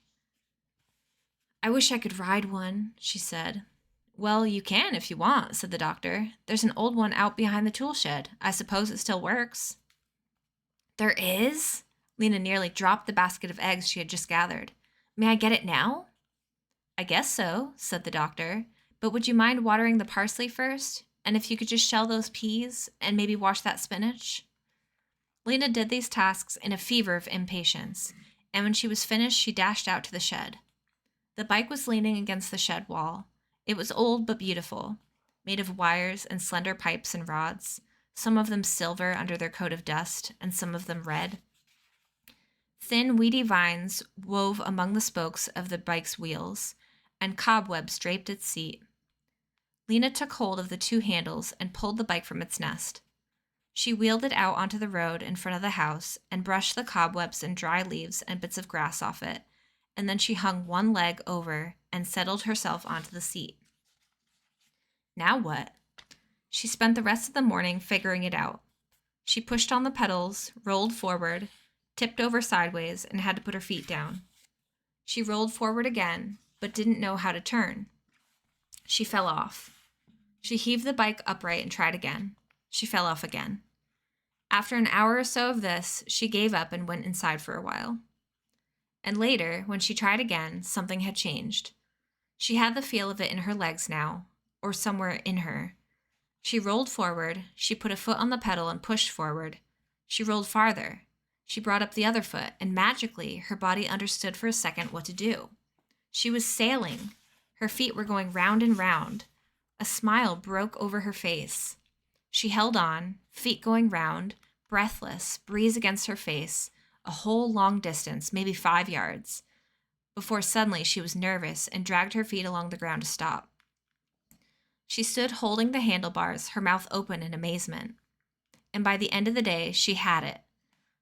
I wish I could ride one, she said. Well, you can if you want, said the doctor. There's an old one out behind the tool shed. I suppose it still works. There is? Lena nearly dropped the basket of eggs she had just gathered. May I get it now? I guess so, said the doctor. But would you mind watering the parsley first? And if you could just shell those peas and maybe wash that spinach? Lena did these tasks in a fever of impatience, and when she was finished, she dashed out to the shed. The bike was leaning against the shed wall. It was old but beautiful, made of wires and slender pipes and rods, some of them silver under their coat of dust, and some of them red. Thin, weedy vines wove among the spokes of the bike's wheels, and cobwebs draped its seat. Lena took hold of the two handles and pulled the bike from its nest. She wheeled it out onto the road in front of the house and brushed the cobwebs and dry leaves and bits of grass off it, and then she hung one leg over and settled herself onto the seat. Now what? She spent the rest of the morning figuring it out. She pushed on the pedals, rolled forward, tipped over sideways, and had to put her feet down. She rolled forward again, but didn't know how to turn. She fell off. She heaved the bike upright and tried again. She fell off again. After an hour or so of this, she gave up and went inside for a while. And later, when she tried again, something had changed. She had the feel of it in her legs now, or somewhere in her. She rolled forward, she put a foot on the pedal and pushed forward. She rolled farther. She brought up the other foot, and magically, her body understood for a second what to do. She was sailing. Her feet were going round and round. A smile broke over her face. She held on, feet going round, breathless, breeze against her face, a whole long distance, maybe 5 yards, before suddenly she was nervous and dragged her feet along the ground to stop. She stood holding the handlebars, her mouth open in amazement. And by the end of the day, she had it.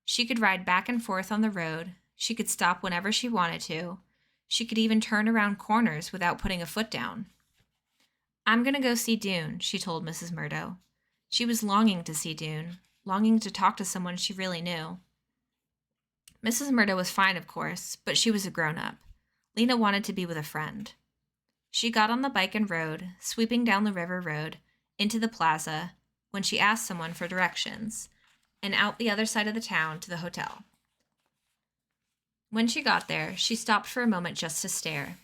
She could ride back and forth on the road. She could stop whenever she wanted to. She could even turn around corners without putting a foot down. "I'm going to go see Dune," she told Mrs. Murdo. She was longing to see Dune, longing to talk to someone she really knew. Mrs. Murdo was fine, of course, but she was a grown-up. Lena wanted to be with a friend. She got on the bike and rode, sweeping down the river road, into the plaza, when she asked someone for directions, and out the other side of the town to the hotel. When she got there, she stopped for a moment just to stare.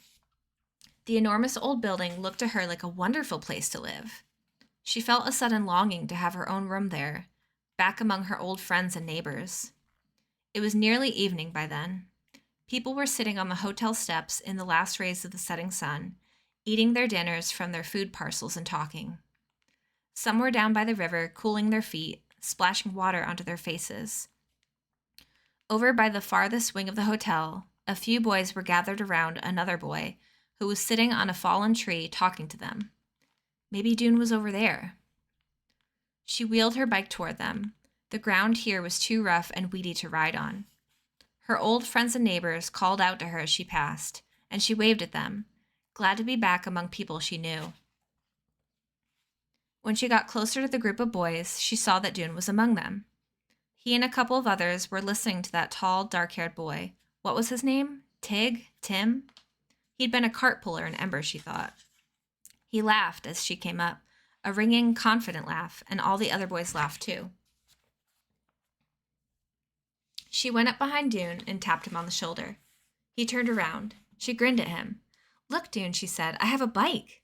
The enormous old building looked to her like a wonderful place to live. She felt a sudden longing to have her own room there, back among her old friends and neighbors. It was nearly evening by then. People were sitting on the hotel steps in the last rays of the setting sun, eating their dinners from their food parcels and talking. Some were down by the river, cooling their feet, splashing water onto their faces. Over by the farthest wing of the hotel, a few boys were gathered around another boy who was sitting on a fallen tree talking to them. Maybe Dune was over there. She wheeled her bike toward them. The ground here was too rough and weedy to ride on. Her old friends and neighbors called out to her as she passed, and she waved at them, glad to be back among people she knew. When she got closer to the group of boys, she saw that Dune was among them. He and a couple of others were listening to that tall, dark-haired boy. What was his name? Tig? Tim? He'd been a cart puller in Ember, she thought. He laughed as she came up, a ringing, confident laugh, and all the other boys laughed too. She went up behind Dune and tapped him on the shoulder. He turned around. She grinned at him. "Look, Dune," she said, "I have a bike."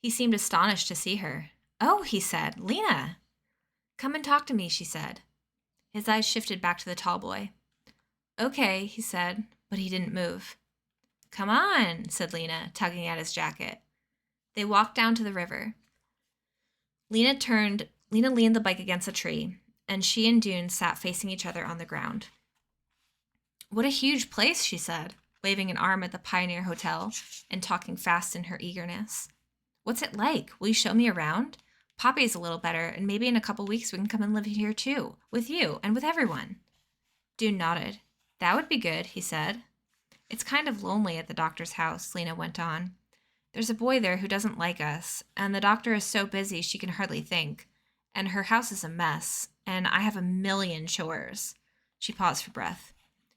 He seemed astonished to see her. "Oh," he said, "Lena." "Come and talk to me," she said. His eyes shifted back to the tall boy. "Okay," he said, but he didn't move. "Come on," said Lena, tugging at his jacket. They walked down to the river. Lena leaned the bike against a tree, and she and Dune sat facing each other on the ground. "What a huge place," she said, waving an arm at the Pioneer Hotel and talking fast in her eagerness. "What's it like? Will you show me around? Poppy's a little better, and maybe in a couple weeks we can come and live here too, with you and with everyone." Dune nodded. "That would be good," he said. "It's kind of lonely at the doctor's house," Lena went on. "There's a boy there who doesn't like us, and the doctor is so busy she can hardly think, and her house is a mess, and I have a million chores." She paused for breath.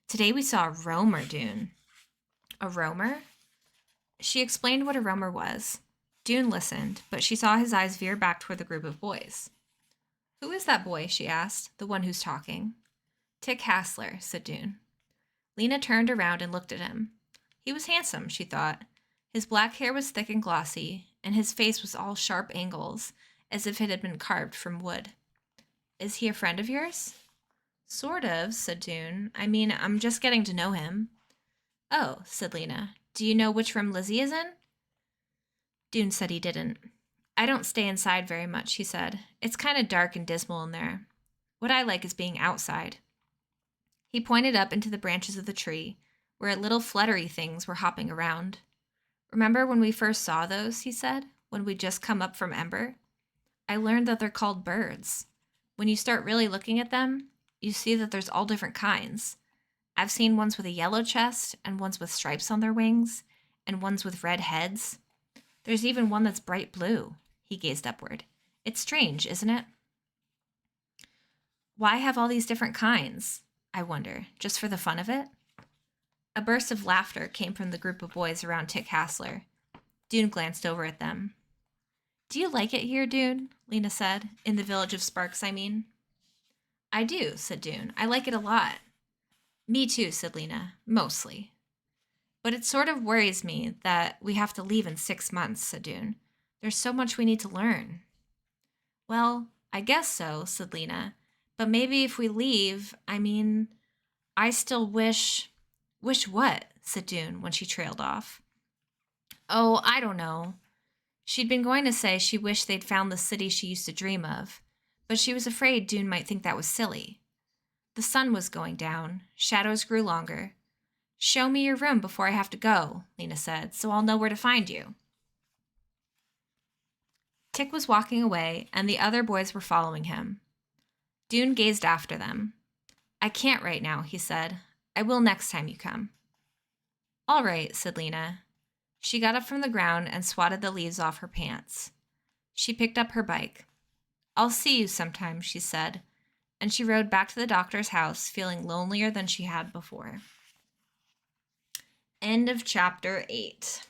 "Today we saw a roamer, Dune." "A roamer?" She explained what a roamer was. Dune listened, but she saw his eyes veer back toward the group of boys. "Who is that boy?" she asked, "the one who's talking." "Tick Hassler," said Dune. Lena turned around and looked at him. He was handsome, she thought. His black hair was thick and glossy, and his face was all sharp angles, as if it had been carved from wood. "Is he a friend of yours?" "Sort of," said Dune. "I mean, I'm just getting to know him." "Oh," said Lena. "Do you know which room Lizzie is in?" Dune said he didn't. "I don't stay inside very much," he said. "It's kind of dark and dismal in there. What I like is being outside." He pointed up into the branches of the tree, where little fluttery things were hopping around. "Remember when we first saw those?" he said. when we just come up from Ember? I learned that they're called birds. When you start really looking at them, you see that there's all different kinds. I've seen ones with a yellow chest, and ones with stripes on their wings, and ones with red heads. There's even one that's bright blue. He gazed upward. It's strange, isn't it? Why have all these different kinds? I wonder, just for the fun of it? A burst of laughter came from the group of boys around Tick Hassler. Dune glanced over at them. Do you like it here, Dune? Lena said. In the village of Sparks, I mean. I do, said Dune. I like it a lot. Me too, said Lena. Mostly. But it sort of worries me that we have to leave in 6 months, said Dune. There's so much we need to learn. Well, I guess so, said Lena. But maybe if we leave, I still wish... Wish what? Said Dune when she trailed off. Oh, I don't know. She'd been going to say she wished they'd found the city she used to dream of, but she was afraid Dune might think that was silly. The sun was going down. Shadows grew longer. Show me your room before I have to go, Lena said, so I'll know where to find you. Tick was walking away, and the other boys were following him. Dune gazed after them. I can't right now, he said. I will next time you come. All right, said Lena. She got up from the ground and swatted the leaves off her pants. She picked up her bike. I'll see you sometime, she said, and she rode back to the doctor's house, feeling lonelier than she had before. End of chapter 8.